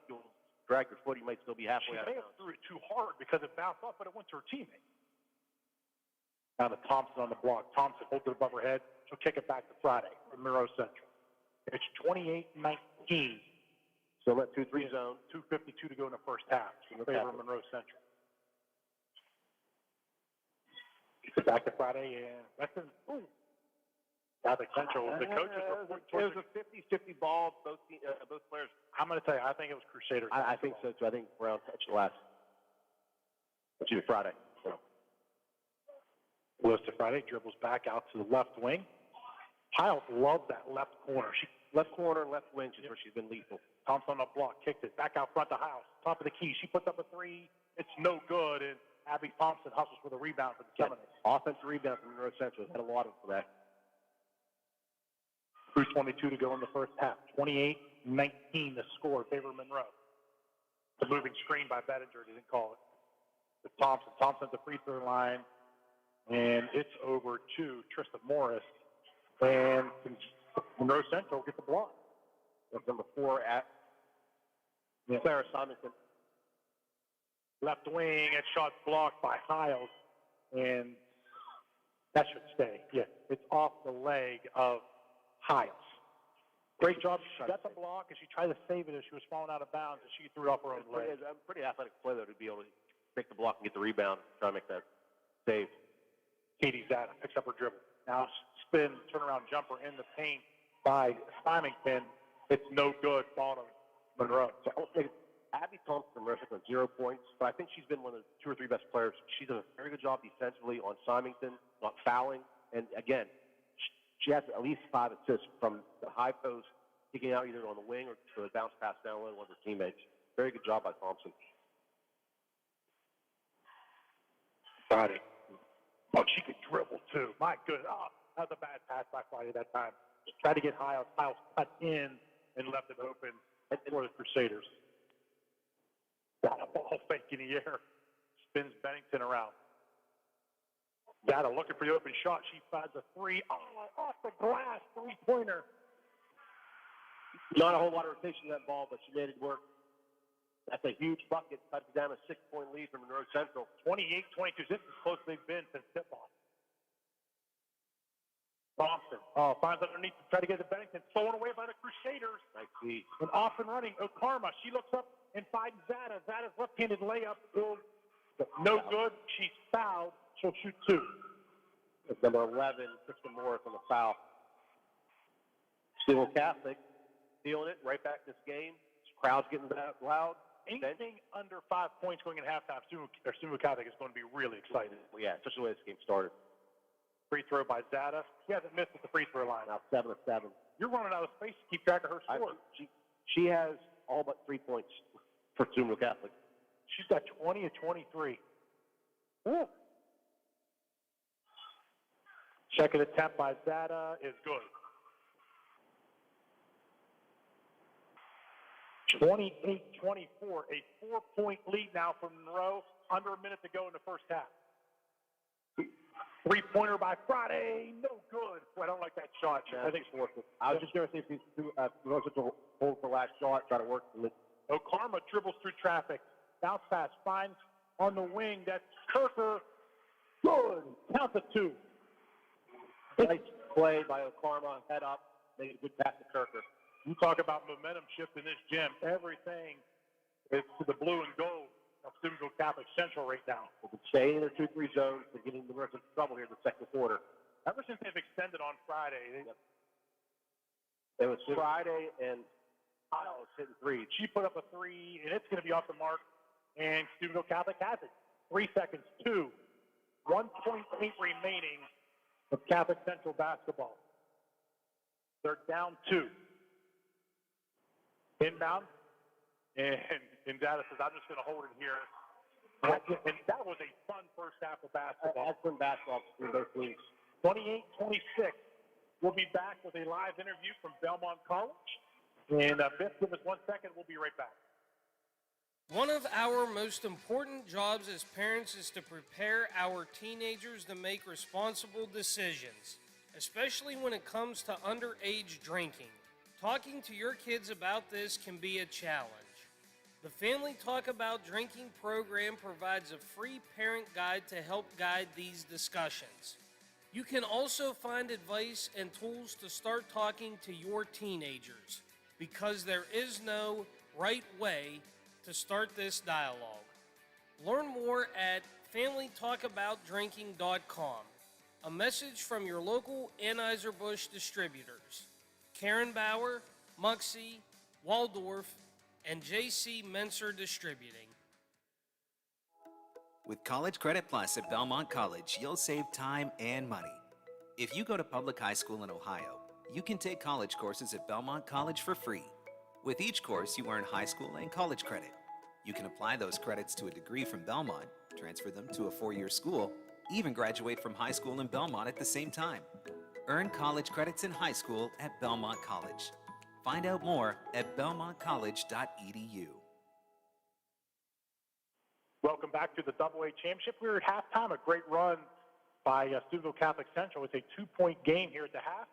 drag your foot, you might still be halfway out of bounds. She may have threw it too hard because it bounced off, but it went to her teammate. Down to Thompson on the block. Thompson holds it above her head. She'll kick it back to Friday from Monroe Central. It's 28-19. So let 2-3 zone. 2:52 to go in the first half in favor of Monroe Central. Gets it back to Friday, and that's Catholic Central, the coaches were It was a 50-50 ball. Both players. I'm going to tell you, I think it was Crusaders. I think so too. I think Brown touched Friday. So. Lewis to Friday dribbles back out to the left wing. Hiles loves that left corner. Left corner, left wing is where she's been lethal. Thompson on the block, kicked it back out front to Hiles. Top of the key. She puts up a three. It's no good, and Abby Thompson hustles for the rebound for the Seminoles. Offensive rebound from Monroe Central. Had a lot of for that. 3:22 to go in the first half. 28-19 the score in favor of Monroe. The moving screen by Bettinger, didn't call it. To Thompson. Thompson at the free throw line, and it's over to Trista Morris. And Monroe Central gets the block. That's number 4 at Clara Simonson. Left wing, and shot blocked by Hiles, and that should stay. Yeah, it's off the leg of Hiles. Great job. She got the block, and she tried to save it as she was falling out of bounds, and she threw it off her own leg. It's a pretty athletic play, though, to be able to make the block and get the rebound, try to make that save. Katie Zada picks up her dribble. Now spin, turnaround jumper in the paint by Symington. It's no good. Bottom Monroe. So I think Abby Thompson from Mercer with 0 points, but I think she's been one of the 2 or 3 best players. She's done a very good job defensively on Symington, not fouling. And again, she has at least 5 assists from the high post, kicking out either on the wing or to a bounce pass down low to one of her teammates. Very good job by Thompson. Friday. Oh, she could dribble too. My goodness. Oh, that was a bad pass by Friday that time. Tried to get Hiles. Hiles cut in and left it open for the Crusaders. Got a ball fake in the air. Spins Bennington around. Data looking for the open shot. She finds a three. Oh, off the glass. 3-pointer. Not a whole lot of rotation in that ball, but she made it work. That's a huge bucket. Cuts down a 6-point lead from Monroe Central. 28-22. This is as close as they've been since tip-off. Thompson finds underneath to try to get to Bennington. Thrown away by the Crusaders. Nice see. And off and running. Okarma. She looks up and finds Zada. Zada's left-handed layup. No good. She's fouled. She'll shoot 2. It's number 11, Kristen Morris on the foul. Steel Catholic feeling it right back this game. Crowd's getting loud. Anything under 5 points going in halftime, Sumo Catholic is going to be really excited. Well, yeah, especially the way this game started. Free throw by Zada. She hasn't missed at the free throw line. Now 7 of 7. You're running out of space to keep track of her score. She has all but 3 points for Sumo Catholic. She's got 20 of 23. Ooh. Second attempt by Zada is good. 28-24, a 4-point lead now for Monroe. Under a minute to go in the first half. 3-pointer by Friday, no good. Boy, I don't like that shot. I think it's worth it. I was just going to see if these two to hold for last shot, try to work. Okarma dribbles through traffic. Bounce pass, finds on the wing. That's Kirker. Good. Count to 2. Nice play by Okarma. Head up. Make a good pass to Kirker. You talk about momentum shift in this gym. Everything is to the blue and gold of Simcoe Catholic Central right now. They've been staying in their 2-3 zones and getting the rest of trouble here in the second quarter. Ever since they've extended on Friday. It was Friday, and Kyle was hitting 3. She put up a 3, and it's going to be off the mark. And Simcoe Catholic has it. 3 seconds, 2. 1.8 remaining of Catholic Central basketball. They're down 2. Inbound, and Data says, I'm just going to hold it here. And that was a fun first half of basketball. Excellent basketball between both teams. 28-26. We'll be back with a live interview from Belmont College. And Biff, give us 1 second. We'll be right back. One of our most important jobs as parents is to prepare our teenagers to make responsible decisions, especially when it comes to underage drinking. Talking to your kids about this can be a challenge. The Family Talk About Drinking program provides a free parent guide to help guide these discussions. You can also find advice and tools to start talking to your teenagers, because there is no right way to start this dialogue. Learn more at FamilyTalkAboutDrinking.com. A message from your local Anheuser-Busch distributors, Karen Bauer, Muxie, Waldorf, and J.C. Menser Distributing. With College Credit Plus at Belmont College, you'll save time and money. If you go to public high school in Ohio, you can take college courses at Belmont College for free. With each course, you earn high school and college credit. You can apply those credits to a degree from Belmont, transfer them to a four-year school, even graduate from high school in Belmont at the same time. Earn college credits in high school at Belmont College. Find out more at belmontcollege.edu. Welcome back to the AA Championship. We were at halftime, a great run by Steubenville Catholic Central. It's a 2-point game here at the half.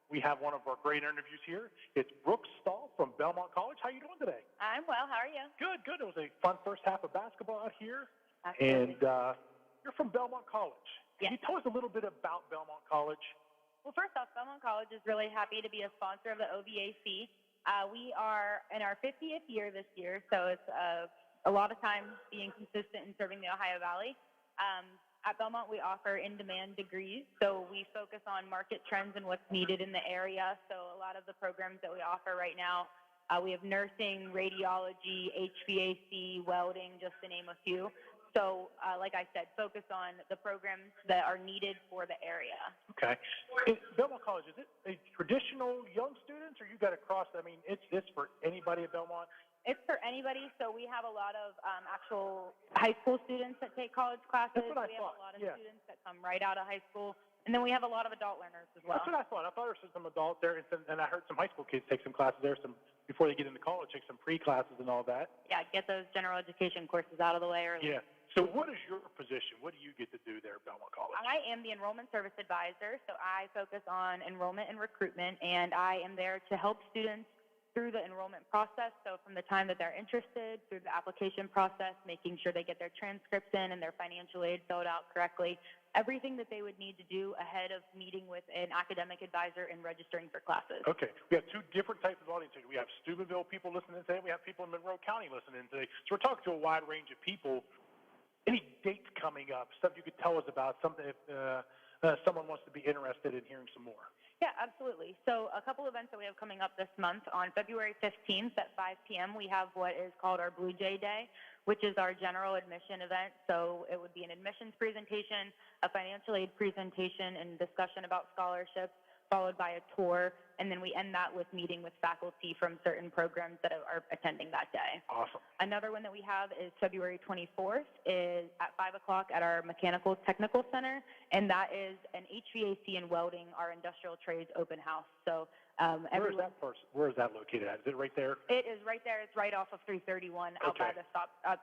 We have one of our great interviews here. It's Brooke Stahl from Belmont College. How are you doing today? I'm well. How are you? Good, good. It was a fun first half of basketball out here. Absolutely. And you're from Belmont College. Yes. Can you tell us a little bit about Belmont College? Well, first off, Belmont College is really happy to be a sponsor of the OVAC. We are in our 50th year this year, so it's a lot of time being consistent in serving the Ohio Valley. At Belmont, we offer in-demand degrees, so we focus on market trends and what's needed in the area. So a lot of the programs that we offer right now, we have nursing, radiology, HVAC, welding, just to name a few. So, like I said, focus on the programs that are needed for the area. Okay. Belmont College, is it a traditional young students, or you got across? I mean, it's for anybody at Belmont? It's for anybody. So we have a lot of actual high school students that take college classes. That's what I we have thought. a lot of Yeah. students that come right out of high school. And then we have a lot of adult learners as well. That's what I thought. I thought there was some adults there, and I heard some high school kids take some classes there, some before they get into college, take some pre-classes and all that. Yeah, get those general education courses out of the way early. Yeah. So what is your position? What do you get to do there at Belmont College? I am the enrollment service advisor, so I focus on enrollment and recruitment, and I am there to help students through the enrollment process. So from the time that they're interested, through the application process, making sure they get their transcripts in and their financial aid filled out correctly, everything that they would need to do ahead of meeting with an academic advisor and registering for classes. Okay. We have two different types of audiences. We have Steubenville people listening today. We have people in Monroe County listening today. So we're talking to a wide range of people. Any dates coming up, stuff you could tell us about, something if someone wants to be interested in hearing some more? Yeah, absolutely. So a couple events that we have coming up this month. On February 15th at 5 p.m., we have what is called our Blue Jay Day, which is our general admission event. So it would be an admissions presentation, a financial aid presentation, and discussion about scholarships, followed by a tour, and then we end that with meeting with faculty from certain programs that are attending that day. Awesome. Another one that we have is February 24th is at 5 o'clock at our Mechanical Technical Center, and that is an HVAC and welding, our industrial trades open house. So Where is that located at? Is it right there? It is right there. It's right off of 331 out Okay.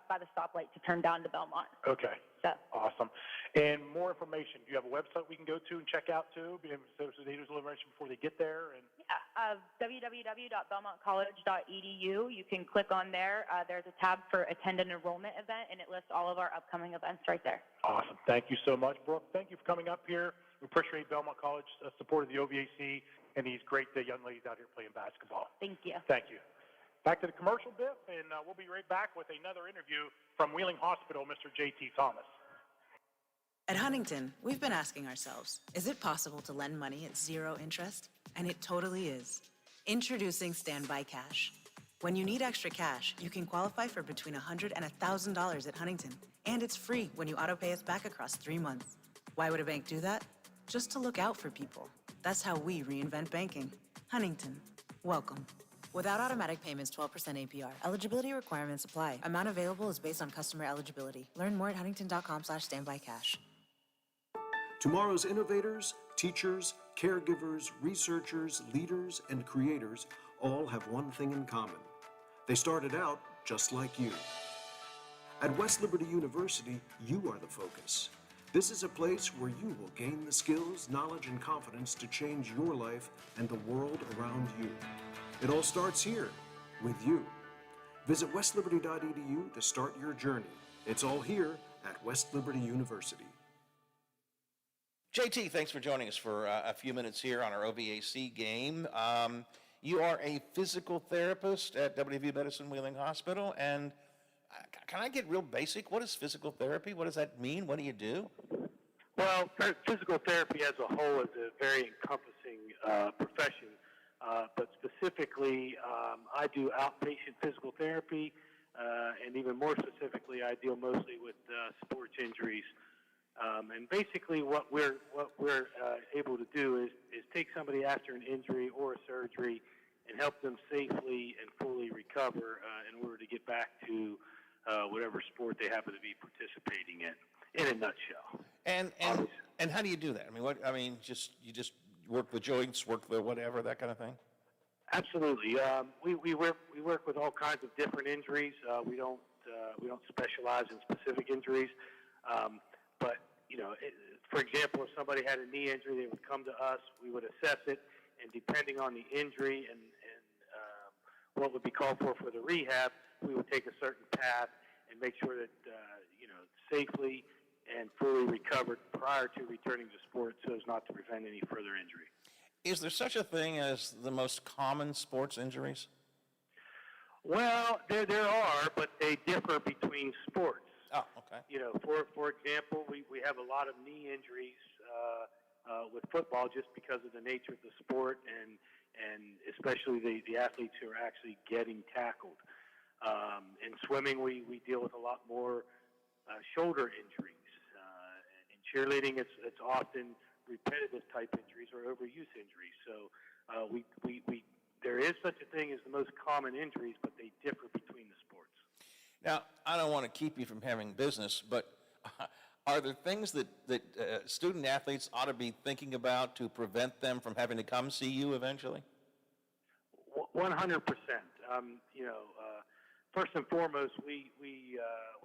by the stoplight to turn down to Belmont. Okay. So. Awesome. And more information. Do you have a website we can go to and check out too? So they do information before they get there. And www.belmontcollege.edu. You can click on there. There's a tab for attend an enrollment event, and it lists all of our upcoming events right there. Awesome. Thank you so much, Brooke. Thank you for coming up here. We appreciate Belmont College support of the OVAC and these great young ladies out here playing basketball. Thank you. Thank you. Back to the commercial bit, and we'll be right back with another interview from Wheeling Hospital, Mr. J.T. Thomas. At Huntington, we've been asking ourselves, is it possible to lend money at zero interest? And it totally is. Introducing Standby Cash. When you need extra cash, you can qualify for between $100 and $1,000 at Huntington. And it's free when you auto pay us back across 3 months. Why would a bank do that? Just to look out for people. That's how we reinvent banking. Huntington, welcome. Without automatic payments, 12% APR. Eligibility requirements apply. Amount available is based on customer eligibility. Learn more at huntington.com/standbycash. Tomorrow's innovators, teachers, caregivers, researchers, leaders, and creators all have one thing in common. They started out just like you. At West Liberty University, you are the focus. This is a place where you will gain the skills, knowledge, and confidence to change your life and the world around you. It all starts here, with you. Visit westliberty.edu to start your journey. It's all here at West Liberty University. JT, thanks for joining us for a few minutes here on our OVAC game. You are a physical therapist at WVU Medicine Wheeling Hospital, and can I get real basic? What is physical therapy? What does that mean? What do you do? Well, physical therapy as a whole is a very encompassing profession, but specifically, I do outpatient physical therapy, and even more specifically, I deal mostly with sports injuries. And basically, what we're able to do is take somebody after an injury or a surgery and help them safely and fully recover in order to get back to whatever sport they happen to be participating in a nutshell. And how do you do that? You just work the joints, work the whatever, that kind of thing? Absolutely. We work with all kinds of different injuries. We don't specialize in specific injuries. But for example, if somebody had a knee injury, they would come to us. We would assess it, and depending on the injury and what would be called for the rehab, we would take a certain path and make sure that safely and fully recovered prior to returning to sport, so as not to prevent any further injury. Is there such a thing as the most common sports injuries? Well, there are, but they differ between sports. Oh, okay. For example, we have a lot of knee injuries with football just because of the nature of the sport and especially the athletes who are actually getting tackled. In swimming, we deal with a lot more shoulder injuries. In cheerleading, it's often repetitive type injuries or overuse injuries. So there is such a thing as the most common injuries, but they differ between the sports. Now, I don't want to keep you from having business, but are there things that student athletes ought to be thinking about to prevent them from having to come see you eventually? 100%. First and foremost, we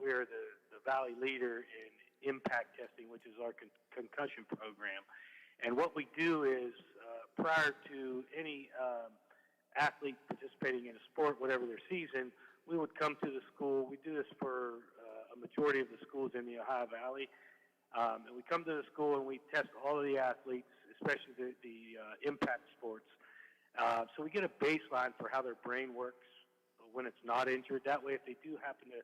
are the Valley leader in impact testing, which is our concussion program. And what we do is prior to any athlete participating in a sport, whatever their season, we would come to the school. We do this for a majority of the schools in the Ohio Valley. And we come to the school and we test all of the athletes, especially the impact sports. So we get a baseline for how their brain works when it's not injured. That way, if they do happen to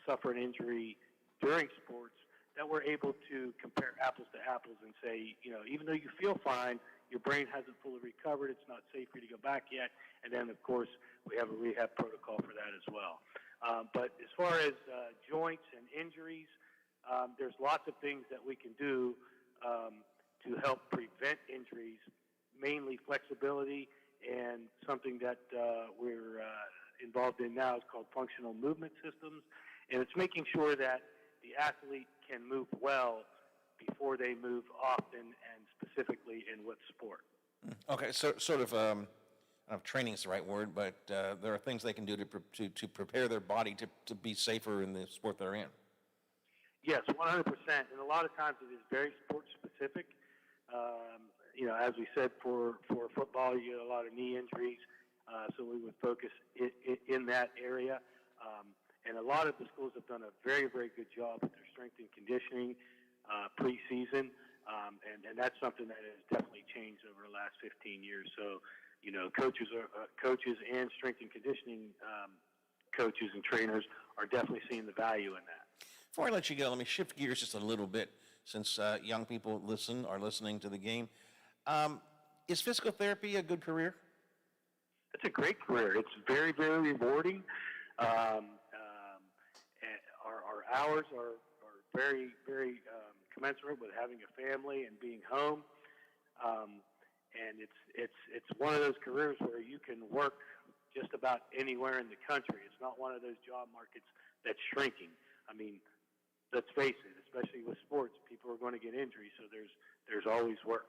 suffer an injury during sports, that we're able to compare apples to apples and say, even though you feel fine, your brain hasn't fully recovered, it's not safe for you to go back yet. And then, of course, we have a rehab protocol for that as well. But as far as joints and injuries, there's lots of things that we can do to help prevent injuries, mainly flexibility, and something that we're involved in now is called functional movement systems. And it's making sure that the athlete can move well before they move often and specifically in what sport. Okay, so sort of, I don't know if training is the right word, but there are things they can do to prepare their body to be safer in the sport they're in. Yes, 100%. And a lot of times it is very sport specific. As we said, for football, you get a lot of knee injuries, so we would focus in that area. And a lot of the schools have done a very, very good job with their strength and conditioning preseason, and that's something that has definitely changed over the last 15 years. So, coaches and strength and conditioning coaches and trainers are definitely seeing the value in that. Before I let you go, let me shift gears just a little bit, since young people are listening to the game. Is physical therapy a good career? It's a great career. It's very, very rewarding. Our hours are very, very commensurate with having a family and being home. And it's one of those careers where you can work just about anywhere in the country. It's not one of those job markets that's shrinking. I mean, let's face it, especially with sports, people are going to get injuries, so there's always work.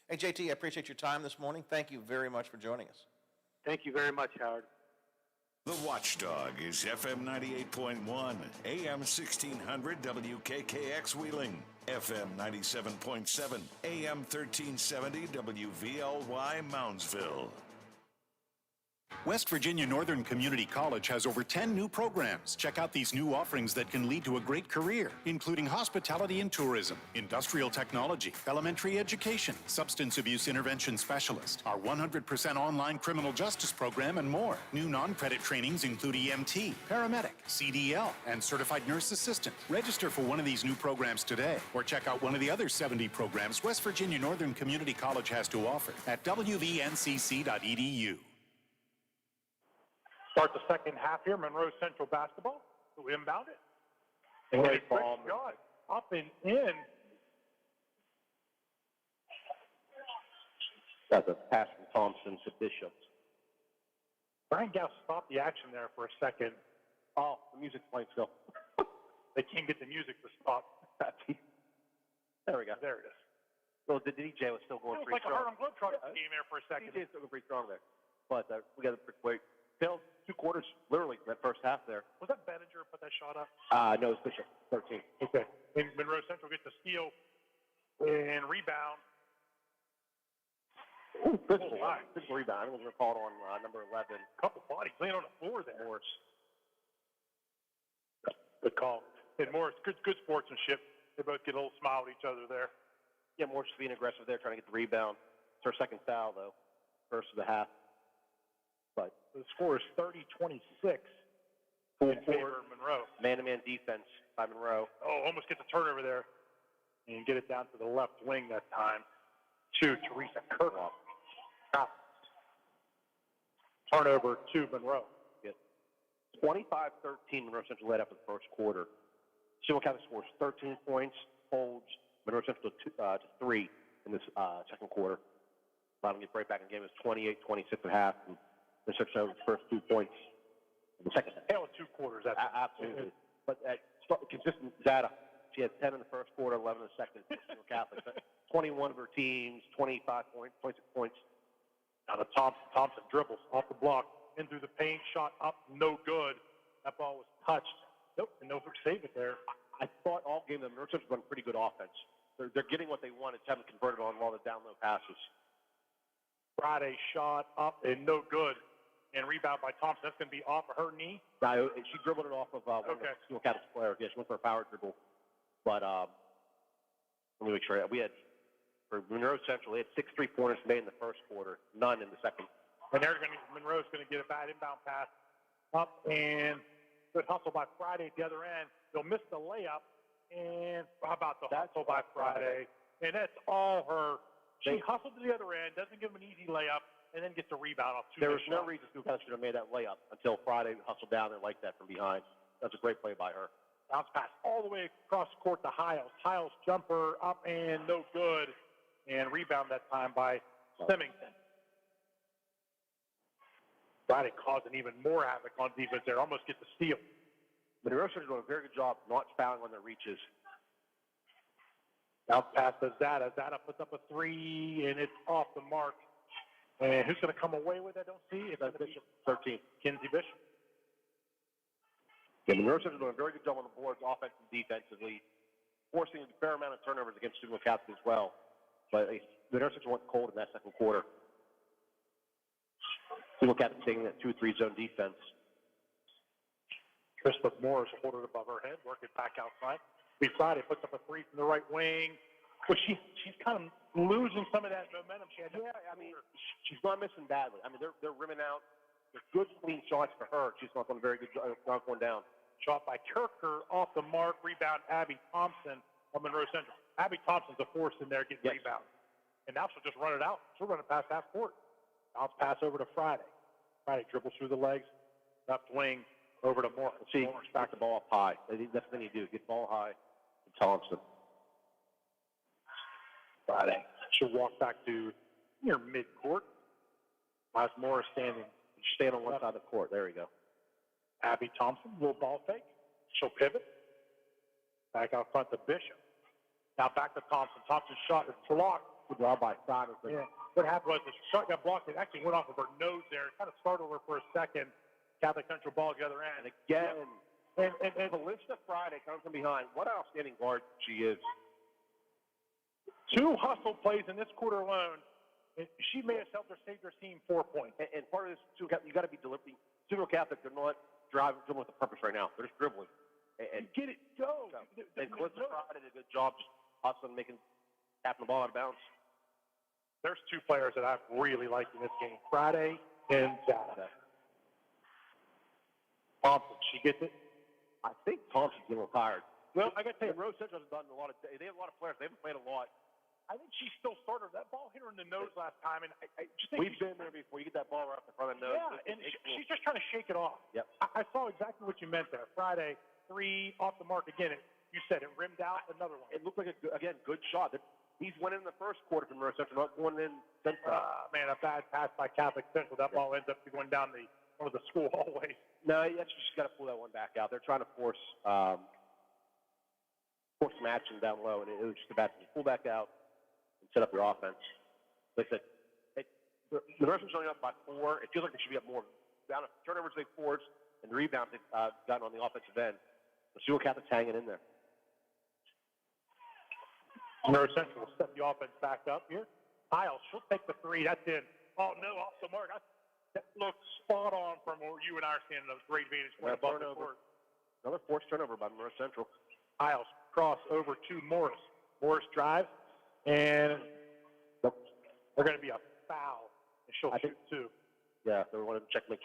Hey, JT, I appreciate your time this morning. Thank you very much for joining us. Thank you very much, Howard. The Watchdog is FM 98.1, AM 1600 WKKX Wheeling, FM 97.7, AM 1370 WVLY Moundsville. West Virginia Northern Community College has over 10 new programs. Check out these new offerings that can lead to a great career, including hospitality and tourism, industrial technology, elementary education, substance abuse intervention specialist, our 100% online criminal justice program, and more. New non-credit trainings include EMT, paramedic, CDL, and certified nurse assistant. Register for one of these new programs today, or check out one of the other 70 programs West Virginia Northern Community College has to offer at wvncc.edu. Start the second half here. Monroe Central basketball. So inbound it. Great ball. Shot up and in. That's a pass from Thompson to Bishop. Brian Gauss stopped the action there for a second. Oh, the music's playing still. They can't get the music to stop. There we go. There it is. Well, the DJ was still going It was pretty like a strong. Harlem Globetrotters game there for a second. DJ's still going pretty strong there. But we got to wait. Phil, 2 quarters, literally, that first half there. Was that Benninger put that shot up? No, it's Bishop, 13. Okay. And Monroe Central gets the steal and rebound. Ooh, physical rebound. I think we're going to call it on number 11. Couple bodies laying on the floor there. Morris. Good call. And Morris, good sportsmanship. They both get a little smile at each other there. Yeah, Morris being aggressive there, trying to get the rebound. It's her second foul, though, first of the half. But the score is 30-26 in favor of Monroe. Man-to-man defense by Monroe. Oh, almost gets a turnover there. And get it down to the left wing that time to Teresa Kirkhoff. Turnover to Monroe. 25-13, Monroe Central led after the first quarter. Civil Catholic scores 13 points, holds Monroe Central to 3 in this second quarter. Allowed them to get right back in the game. It was 28-26 at half. And the Central had the first 2 points in the second half. Hell of 2 quarters. Absolutely. But consistent data. She had 10 in the first quarter, 11 in the second. Civil Catholic. 21 of her teams, 25 points, 26 points. Now the Thompson dribbles off the block, in through the paint, shot up, no good. That ball was touched. Nope, and no save it there. I thought all game the Monroe Central run pretty good offense. They're getting what they want. It's haven't converted on all the down low passes. Friday shot up and no good. And rebound by Thompson. That's going to be off of her knee. No, she dribbled it off of one of the Steel Catholic players. Yeah, she went for a power dribble. But let me make sure. We had, for Monroe Central, they had 6 3-pointers made in the first quarter, none in the second. And Monroe's going to get a bad inbound pass up, and good hustle by Friday at the other end. They'll miss the layup, and how about the hustle by Friday? And that's all her. She hustled to the other end, doesn't give them an easy layup, and then gets a rebound off 2 There was no reason Steel Catholic should have made that layup until Friday hustled down there like that from behind. That's a great play by her. Bounce pass all the way across the court to Hiles. Hiles jumper up and no good, and rebound that time by Symington. Friday causing even more havoc on defense there. Almost gets the steal. Monroe Central doing a very good job not fouling on their reaches. Bounce pass to Zada. Zada puts up a 3, and it's off the mark. And who's going to come away with it? I don't see. It's Bishop, 13. Kinsey Bishop. Yeah, Monroe Central doing a very good job on the boards, offensively and defensively, forcing a fair amount of turnovers against Steubenville Catholic as well. But Monroe Central went cold in that second quarter. Steubenville Catholic taking that 2-3 zone defense. Krista Morris hold it above her head, working back outside. Friday puts up a 3 from the right wing. But she's kind of losing some of that momentum she had. Yeah, I mean, she's not missing badly. I mean, they're rimming out. They're good, clean shots for her. She's not going very good, not going down. Shot by Kirker off the mark. Rebound, Abby Thompson of Monroe Central. Abby Thompson's a force in there getting rebound. And now she'll just run it out. She'll run it past half court. Bounce pass over to Friday. Friday dribbles through the legs. Left wing over to Morris. See, back the ball up high. That's the thing you do. Get the ball high to Thompson. Friday. She'll walk back to near midcourt. Miles Morris standing. Stand on one side of the court. There we go. Abby Thompson, little ball fake. She'll pivot. Back out front to Bishop. Now back to Thompson. Thompson's shot is blocked. Good job by Friday. Yeah. What happened was the shot got blocked. It actually went off of her nose there. Kind of startled her for a second. Catholic Central ball at the other end. And again, and Melissa Friday comes from behind. What an outstanding guard she is. 2 hustle plays in this quarter alone she may have helped her save her team 4 points. And part of this, too, you got to be deliberate. Juvenile Catholic, they're not dribbling with a purpose right now. They're just dribbling. And get it, go. And Clifton Friday did a good job just hustling, tapping the ball out of bounds. There's two players that I've really liked in this game, Friday and Zada. Thompson, she gets it? I think Thompson's getting a little tired. Well, I got to tell you, Rose Central has done a lot of. They have a lot of players. They haven't played a lot. I think she still started. That ball hit her in the nose last time, and I just think we've been there before. You get that ball right off the front of the nose. Yeah, and she's just trying to shake it off. Yep. I saw exactly what you meant there. Friday, 3 off the mark again. You said it rimmed out. Another one. It looked like good shot. He's winning in the first quarter from Rose Central, not going in Central. Man, a bad pass by Catholic Central. That ball ends up going down one of the school hallways. No, that's just got to pull that one back out. They're trying to force some action down low, and it was just about to pull back out and set up your offense. Like I said, the Russians only up by 4. It feels like they should be up more. Down turnovers they forced, and the rebounds they've gotten on the offensive end. The Sewell Catholic's hanging in there. Monroe Central will set the offense back up here. Isles, she'll take the 3. That's in. Oh, no, off the mark. That looks spot on from where you and I are standing. A great vantage point above the court. Another forced turnover by Monroe Central. Isles cross over to Morris. Morris drives, and they're going to be a foul. And she'll shoot 2. Yeah, they want to check me.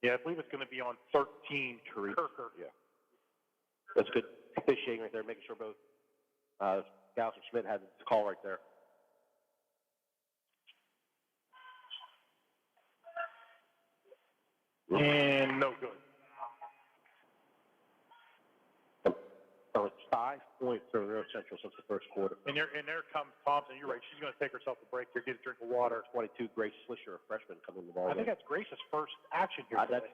Yeah, I believe it's going to be on 13, Kirker. Yeah. That's good officiating right there, making sure both Gauss and Schmidt had the call right there. And no good. So it's 5 points for Monroe Central since the first quarter. And there comes Thompson. You're right. She's going to take herself a break here, get a drink of water. 22, Grace Slisher, a freshman, coming in the ball. I think that's Grace's first action here I think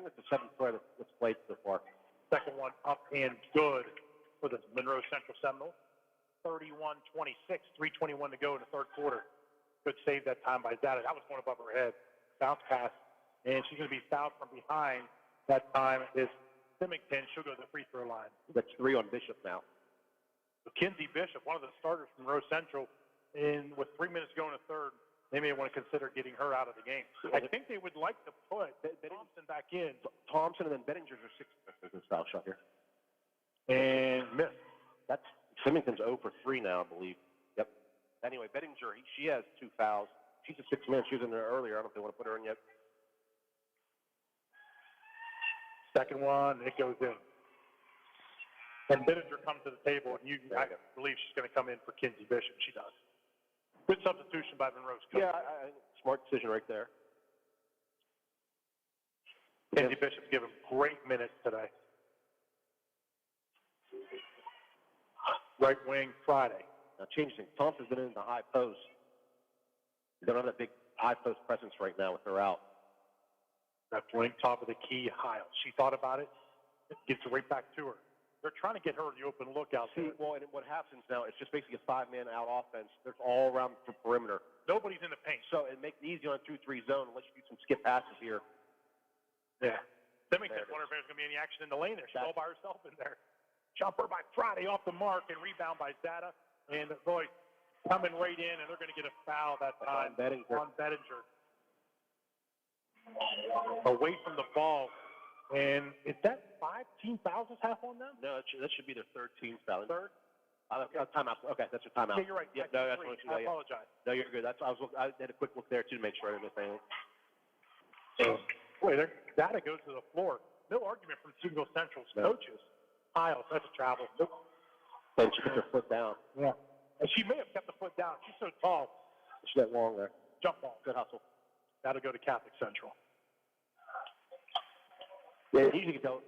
that's the 7th player that's played so far. Second one up and good for the Monroe Central Seminoles. 31-26, 3:21 to go in the third quarter. Good save that time by Zada. That was going above her head. Bounce pass. And she's going to be fouled from behind. That time is Symington. She'll go to the free throw line. That's 3 on Bishop now. Kinsey Bishop, one of the starters from Monroe Central, with 3 minutes to go in the third, they may want to consider getting her out of the game. I think they would like to put Thompson back in. Thompson and then Benninger's are 6 in foul shot here. And missed. That's Symington's 0 for 3 now, I believe. Yep. Anyway, Benninger, she has 2 fouls. She's a 6-man. She was in there earlier. I don't know if they want to put her in yet. Second one, it goes in. And Benninger comes to the table, and I believe she's going to come in for Kinsey Bishop. She does. Good substitution by Monroe's coach. Yeah, smart decision right there. Kinsey Bishop's given great minutes today. Right wing, Friday. Now, change things. Thompson's been in the high post. They don't have that big high post presence right now with her out. Left wing, top of the key, Hiles. She thought about it. Gets it right back to her. They're trying to get her the open look out there. Well, and what happens now, it's just basically a 5-man out offense. They're all around the perimeter. Nobody's in the paint. So it makes it easy on a 2-3 zone unless you do some skip passes here. Yeah. Symington's wondering if there's going to be any action in the lane there. She's all by herself in there. Jumper by Friday off the mark and rebound by Zada. And boy, coming right in, and they're going to get a foul that time on Bettinger. Away from the ball. And is that 5 team fouls is half on them? No, that should be their 3rd team foul. Third? Timeout. Okay, that's your timeout. Yeah, you're right. Yeah, no, that's what I apologize. No, you're good. I had a quick look there, too, to make sure I didn't miss anything. Boy, Zada goes to the floor. No argument from Signal Central's coaches. Hiles, that's a travel. Nope. And she put her foot down. Yeah. And she may have kept the foot down. She's so tall. She got long there. Jump ball. Good hustle. That'll go to Catholic Central. Yeah, usually you can tell.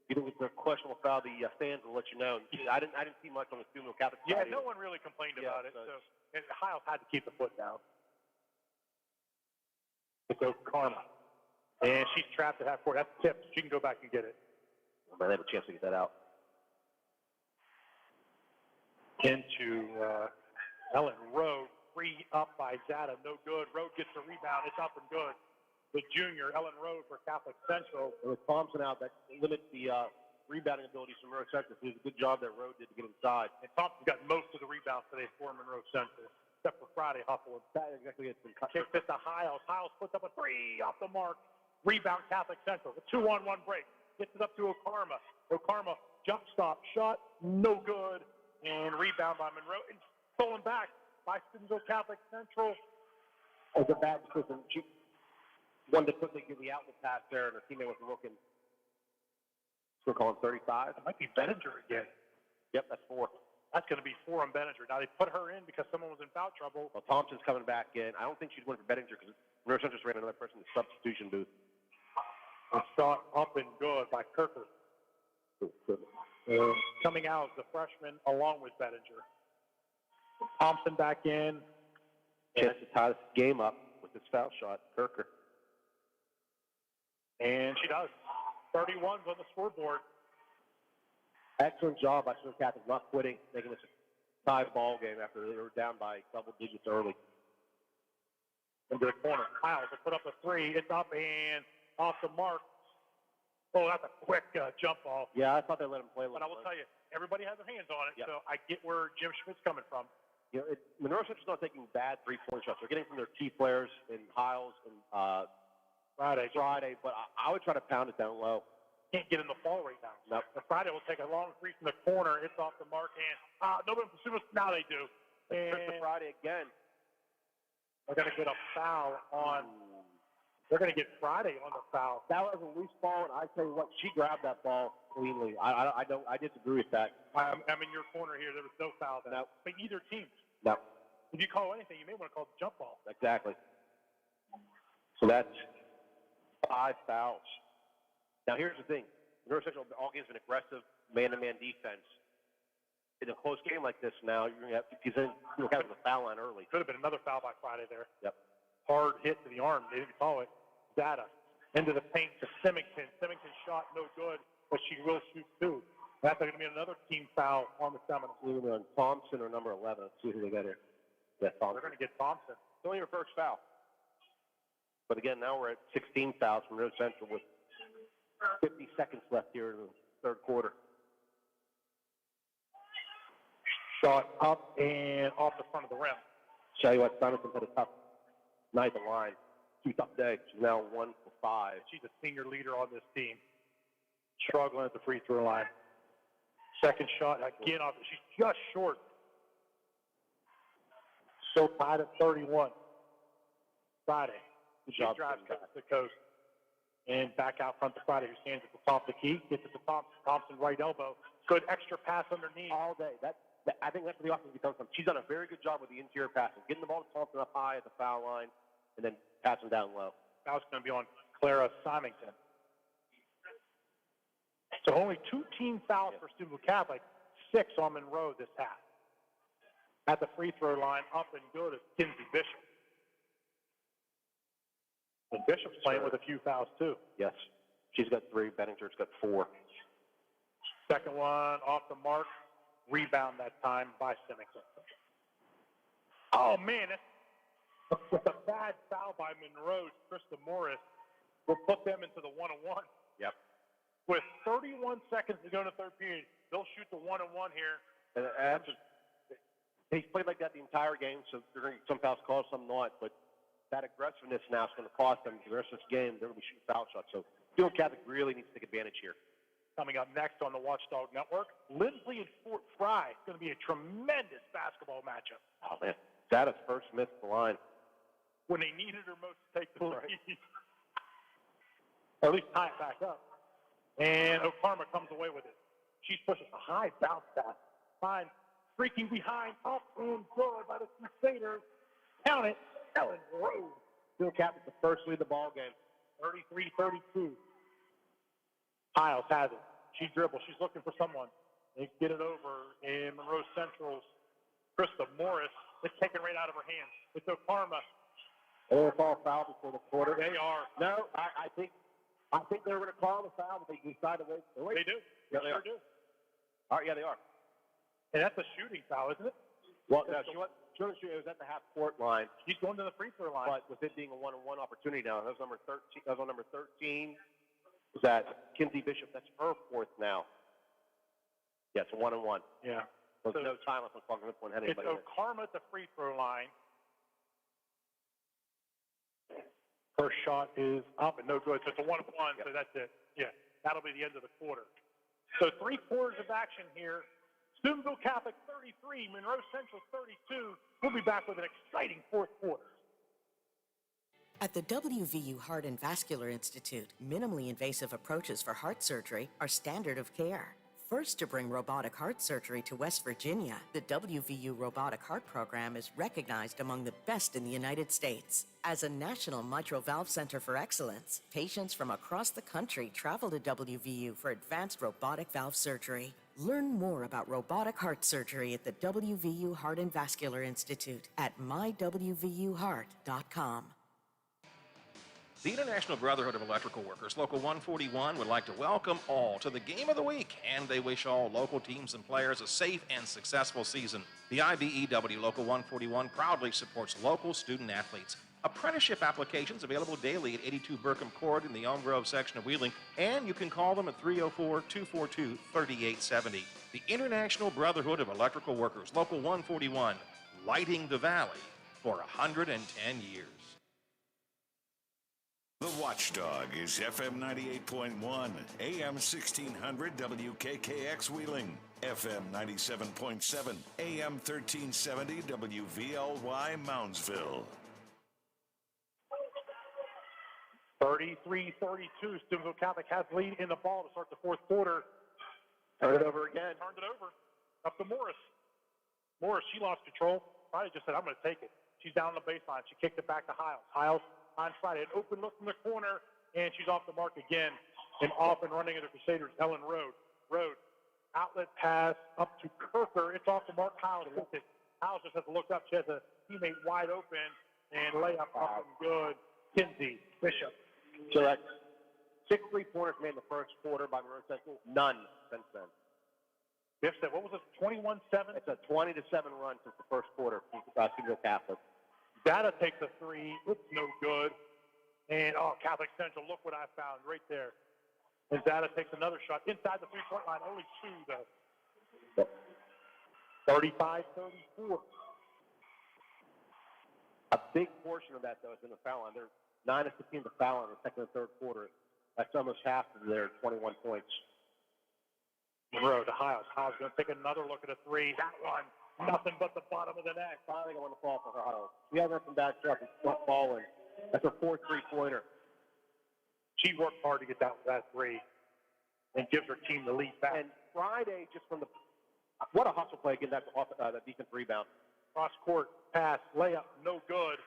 You think it's a questionable foul, the fans will let you know. I didn't see much on the Stumo Catholic side. Yeah, no one really complained about it. So Hiles had to keep the foot down. So Karma. And she's trapped at half court. That's tipped. She can go back and get it. Well, they have a chance to get that out. Into Ellen Rowe. 3 up by Zada. No good. Rowe gets the rebound. It's up and good. The junior, Ellen Rowe for Catholic Central. With Thompson out, that limits the rebounding abilities from Monroe Central. It was a good job that Rowe did to get inside. And Thompson got most of the rebounds today for Monroe Central. except for Friday hustle. That exactly it's been cut. Kicks it to Hiles. Hiles puts up a three off the mark. Rebound Catholic Central. A 2-on-1 break. Gets it up to Okarma. Okarma jump stop shot. No good. And rebound by Monroe. And stolen back by Steubenville Catholic Central. It was a bad decision. She wanted to quickly give the outlet pass there, and her teammate wasn't looking. Still calling 35. It might be Benninger again. Yep, that's 4. That's going to be 4 on Benninger. Now, they put her in because someone was in foul trouble. Well, Thompson's coming back in. I don't think she's going for Benninger because Monroe Central just ran another person in the substitution booth. A shot up and good by Kirker. Coming out, the freshman along with Benninger. Thompson back in. Chance to tie this game up with this foul shot, Kirker. And she does. 31's on the scoreboard. Excellent job by Steubenville Catholic not quitting, making this a tie ball game after they were down by double digits early. Into the corner. Hiles will put up a three. It's up and off the mark. Oh, that's a quick jump ball. Yeah, I thought they let him play a little. But I will tell you, everybody has their hands on it, Yep. so I get where Jim Schmidt's coming from. You know, Monroe Central's not taking bad three-point shots. They're getting from their key players in Hiles and Friday, but I would try to pound it down low. Can't get in the ball right now. Nope. The Friday will take a long three from the corner. It's off the mark, and nobody pursues. Now they do. And Friday again. They're going to get a foul on. They're going to get Friday on the foul. That was a loose ball, and I tell you what, she grabbed that ball cleanly. I disagree with that. I'm in your corner here. There was no foul there. No. But either team. No. If you call anything, you may want to call it the jump ball. Exactly. So that's 5 fouls. Now, here's the thing. Monroe Central all games been aggressive, man-to-man defense. In a close game like this now, you're going to have the foul line early. Could have been another foul by Friday there. Yep. Hard hit to the arm. They didn't call it. Data. Into the paint to Symington. Symington shot no good, but she will shoot 2. That's going to be another team foul on the Seminoles. Either on Thompson or number 11. Let's see who they got here. Yeah, Thompson. They're going to get Thompson. It's only her first foul. But again, now we're at 16 fouls from Monroe Central with 50 seconds left here in the third quarter. Shot up and off the front of the rim. Tell you what, Simonson had a tough night at the line. 2 tough days. She's now 1 for 5. She's a senior leader on this team. Struggling at the free throw line. Second shot again off. She's just short. So tied at 31. Friday. She drives coast to coast. And back out front to Friday, who stands at the top of the key. Gets it to Thompson. Thompson right elbow. Good extra pass underneath. All day. I think that's where the offense becomes from. She's done a very good job with the interior passing. Getting the ball to Thompson up high at the foul line and then passing down low. Foul's going to be on Clara Symington. So only 2 team fouls for Steubenville Catholic, 6 on Monroe this half. At the free throw line, up and good is Kinsey Bishop. And Bishop's playing with a few fouls too. Yes. She's got 3. Benninger's got 4. Second one off the mark. Rebound that time by Symington. Oh, man. With a bad foul by Monroe, Krista Morris will put them into the 1-on-1. Yep. With 31 seconds to go in the third period, they'll shoot the 1-on-1 here. And he's played like that the entire game, so they're going to get some fouls called, some not. But that aggressiveness now is going to cost them the rest of this game. They're going to be shooting foul shots. So Steubenville Catholic really needs to take advantage here. Coming up next on the Watchdog Network, Lindsley and Fort Fry. It's going to be a tremendous basketball matchup. Oh, man. Data's first missed the line. When they needed her most to take the lead. Or at least tie it back up. And Okarma comes away with it. She's pushing a high bounce pass. Fine. Freaking behind. Up and good by the Crusaders. Count it. Ellen Rose. Steubenville Catholic the first lead of the ball game. 33-32. Hiles has it. She dribbles. She's looking for someone. They get it over. And Monroe Central's Krista Morris. It's taken right out of her hands. It's Okarma. They're all foul before the quarter. They are. No, I think they were going to call the foul, but they decided to wait. They do. Yeah, they sure do. All right, yeah, they are. And that's a shooting foul, isn't it? Well, no, she was at the half-court line. She's going to the free throw line. But with it being a one-on-one opportunity now, that was number 13. That was on number 13. Was that Kinsey Bishop? That's her 4th now. Yeah, it's a one-on-one. Yeah. There's no time left on clock on this one. Had It's anybody in it. Okarma at the free throw line. First shot is up and no good. So it's a 1-1, so that's it. Yeah, that'll be the end of the quarter. So 3 quarters of action here. Steubenville Catholic 33, Monroe Central 32. We'll be back with an exciting fourth quarter. At the WVU Heart and Vascular Institute, minimally invasive approaches for heart surgery are standard of care. First to bring robotic heart surgery to West Virginia, the WVU Robotic Heart Program is recognized among the best in the United States. As a national mitral valve center for excellence, patients from across the country travel to WVU for advanced robotic valve surgery. Learn more about robotic heart surgery at the WVU Heart and Vascular Institute at mywvuheart.com. The International Brotherhood of Electrical Workers, Local 141, would like to welcome all to the Game of the Week, and they wish all local teams and players a safe and successful season. The IBEW Local 141 proudly supports local student athletes. Apprenticeship applications available daily at 82 Burkham Court in the Elm Grove section of Wheeling, and you can call them at 304-242-3870. The International Brotherhood of Electrical Workers, Local 141, lighting the valley for 110 years. The Watchdog is FM 98.1, AM 1600 WKKX Wheeling, FM 97.7, AM 1370 WVLY Moundsville. 33-32. Steubenville Catholic has the lead in the ball to start the fourth quarter. Turn it over again. Turned it over. Up to Morris. Morris, she lost control. Friday just said, I'm going to take it. She's down the baseline. She kicked it back to Hiles. Hiles on Friday. An open look from the corner, and she's off the mark again. And off and running into Crusaders, Ellen Road. Road. Outlet pass up to Kirker. It's off the mark. Hiles gets it. Hiles just has to look up. She has a teammate wide open, and layup up and good. Kinsey Bishop. So that's 6 3-pointers made in the first quarter by Monroe Central. None since then. Biff said, what was it, 21-7? It's a 20-7 run since the first quarter from Steubenville Catholic. Data takes a three. It's no good. And, Catholic Central, look what I found right there. And Data takes another shot inside the three-point line. Only 2, though. 35-34. A big portion of that, though, is in the foul line. They're 9 of 15 to foul in the second and third quarter. That's almost half of their 21 points. Monroe to Hiles. Hiles going to take another look at a three. That one, nothing but the bottom of the net. Finally going to fall for her Hiles. We haven't some bad stuff. It's not falling. That's her fourth 3-pointer. She worked hard to get that three and gives her team the lead back. And Friday, just from the what a hustle play again, that defense rebound. Cross court pass, layup, no good.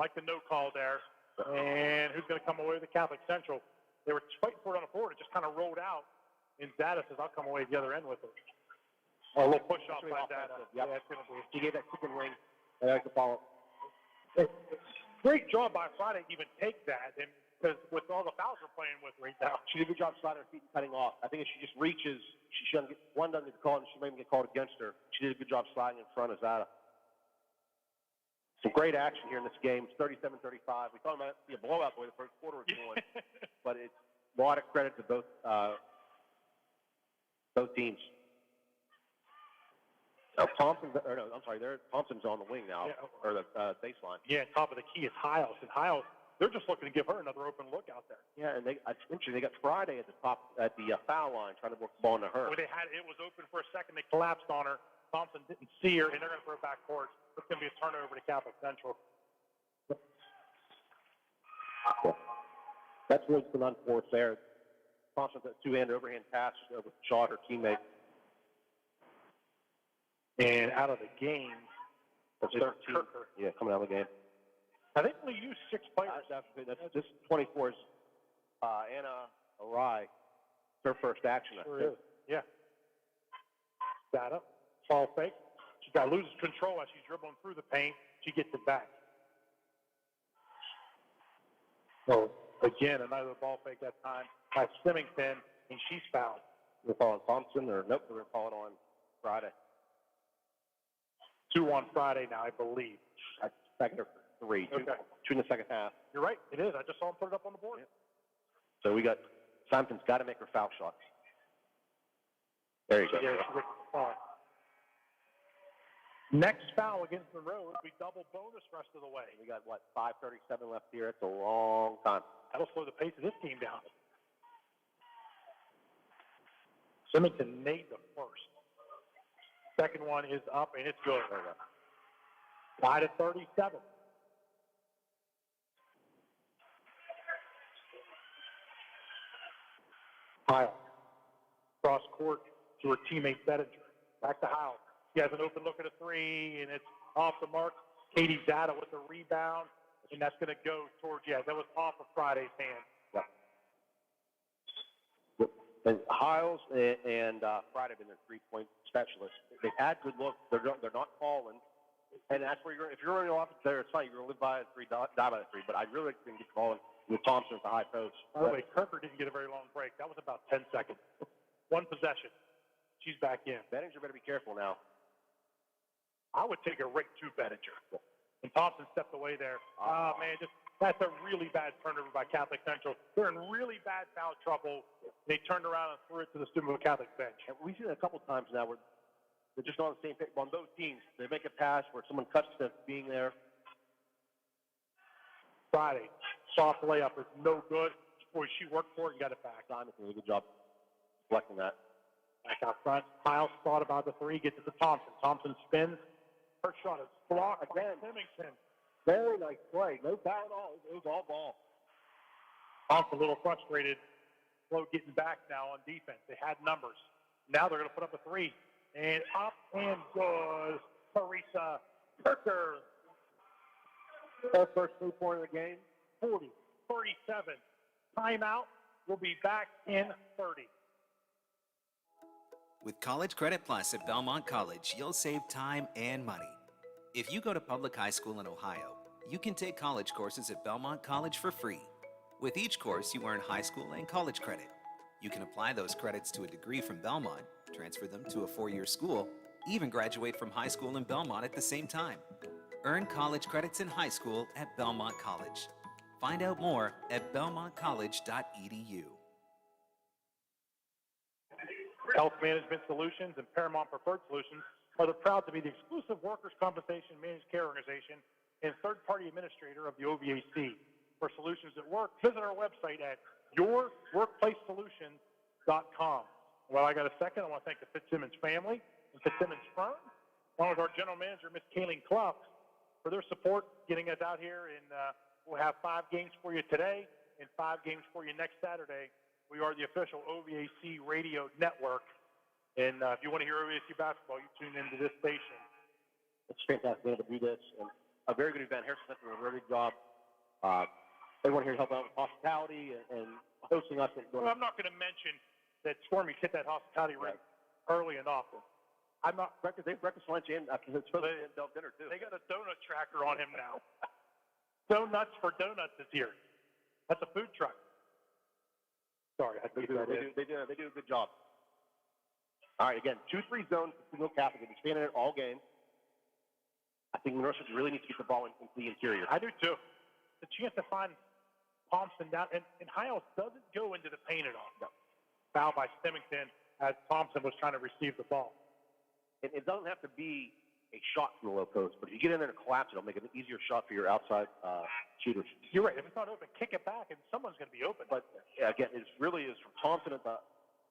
Like the no call there. And who's going to come away with the Catholic Central? They were fighting for it on the board. It just kind of rolled out. And Data says, I'll come away the other end with it. A little push off by Data. Yep. Yeah, it's going to be. She gave that chicken wing. I like to follow. Great job by Friday to even take that. And because with all the fouls we're playing with right now. She did a good job sliding her feet and cutting off. I think if she just reaches, she shouldn't get, one doesn't get called, and she may even get called against her. She did a good job sliding in front of Zada. Some great action here in this game. It's 37-35. We thought it might be a blowout the way the first quarter was going, but it's a lot of credit to both teams. Now Thompson's on the wing now, or the baseline. Yeah, top of the key is Hiles, and Hiles, they're just looking to give her another open look out there. Yeah, and it's interesting. They got Friday at the top at the foul line trying to work the ball into her. Well, it was open for a second. They collapsed on her. Thompson didn't see her, and they're going to throw it back court. It's going to be a turnover to Catholic Central. That's really just an unforced there. Thompson got a two-hand overhand pass over Shaw, her teammate. And out of the game, That's 13. Kirker. Yeah, coming out of the game. I think we used 6 players. This 24 is Anna Arai. Her first action, I Sure think. is. Yeah. Data. Ball fake. She got loses control as she's dribbling through the paint. She gets it back. So, again, another ball fake that time by Symington, and she's fouled. We're calling Thompson, or nope, we're calling on Friday. 2 on Friday now, I believe. Second or 3. Okay. 2 in the second half. You're right. It is. I just saw him put it up on the board. Yeah. So we got Thompson's got to make her foul shots. There you go. Yeah, she gets the ball. Next foul against Monroe will be double bonus rest of the way. We got, 5:37 left here. It's a long time. That'll slow the pace of this game down. Symington made the first. Second one is up, and it's good. Tied at 37. Heil. Cross court to her teammate Bettinger. Back to Heil. He has an open look at a three, and it's off the mark. Katie Zada with the rebound, and that's going to go towards, that was off of Friday's hand. Yep. And Hiles and Friday have been their three-point specialists. They've had good looks. They're not falling. And that's where if you're running off there, it's fine. You're going to live by a three, die by a three. But I really think get falling with Thompson at the high post. By the way, Kirker didn't get a very long break. That was about 10 seconds. One possession. She's back in. Bettinger better be careful now. I would take a right to Bettinger. And Thompson stepped away there. Oh, man, that's a really bad turnover by Catholic Central. They're in really bad foul trouble. They turned around and threw it to the Steubenville Catholic bench. And we've seen it a couple times now where they're just not on the same page. On both teams, they make a pass where someone cuts them being there. Friday, soft layup is no good. Boy, she worked for it and got it back. Simon did a good job deflecting that. Back out front. Miles thought about the three, gets it to Thompson. Thompson spins. Her shot is blocked again. By Symington. Very nice play. No foul at all. It was all ball. Thompson a little frustrated. Slow getting back now on defense. They had numbers. Now they're going to put up a three. And up and goes Teresa Kirker. Her first 3 point of the game. 40-37. Timeout. We'll be back in 30. With College Credit Plus at Belmont College, you'll save time and money. If you go to public high school in Ohio, you can take college courses at Belmont College for free. With each course, you earn high school and college credit. You can apply those credits to a degree from Belmont, transfer them to a 4-year school, even graduate from high school in Belmont at the same time. Earn college credits in high school at Belmont College. Find out more at belmontcollege.edu. Health Management Solutions and Paramount Preferred Solutions are proud to be the exclusive workers' compensation managed care organization and third-party administrator of the OVAC. For solutions that work, visit our website at yourworkplacesolutions.com. While I got a second, I want to thank the Fitzsimmons family and Fitzsimmons firm, along with our general manager, Miss Kayleen Clough, for their support getting us out here. And we'll have 5 games for you today and 5 games for you next Saturday. We are the official OVAC radio network. And if you want to hear OVAC basketball, you tune into this station. It's fantastic being able to do this. And a very good event. Harrison Center did a very good job. Everyone here helped out with hospitality and hosting us. Well, I'm not going to mention that Stormy's hit that hospitality rate early and often. I'm not breakfast. They have breakfast, lunch, and it's supposed to be dinner too. They got a donut tracker on him now. Donuts for Donuts is here. That's a food truck. Sorry, I think they do a good job. All right, again, 2-3 zone for Steubenville Catholic. They've been standing it all game. I think Monroe really needs to get the ball into the interior. I do too. The chance to find Thompson down, and Hiles doesn't go into the paint at all. No. Foul by Symington as Thompson was trying to receive the ball. It doesn't have to be a shot from the low post, but if you get in there and collapse it, it'll make it an easier shot for your outside shooters. You're right. If it's not open, kick it back, and someone's going to be open. But again, it really is from Thompson at the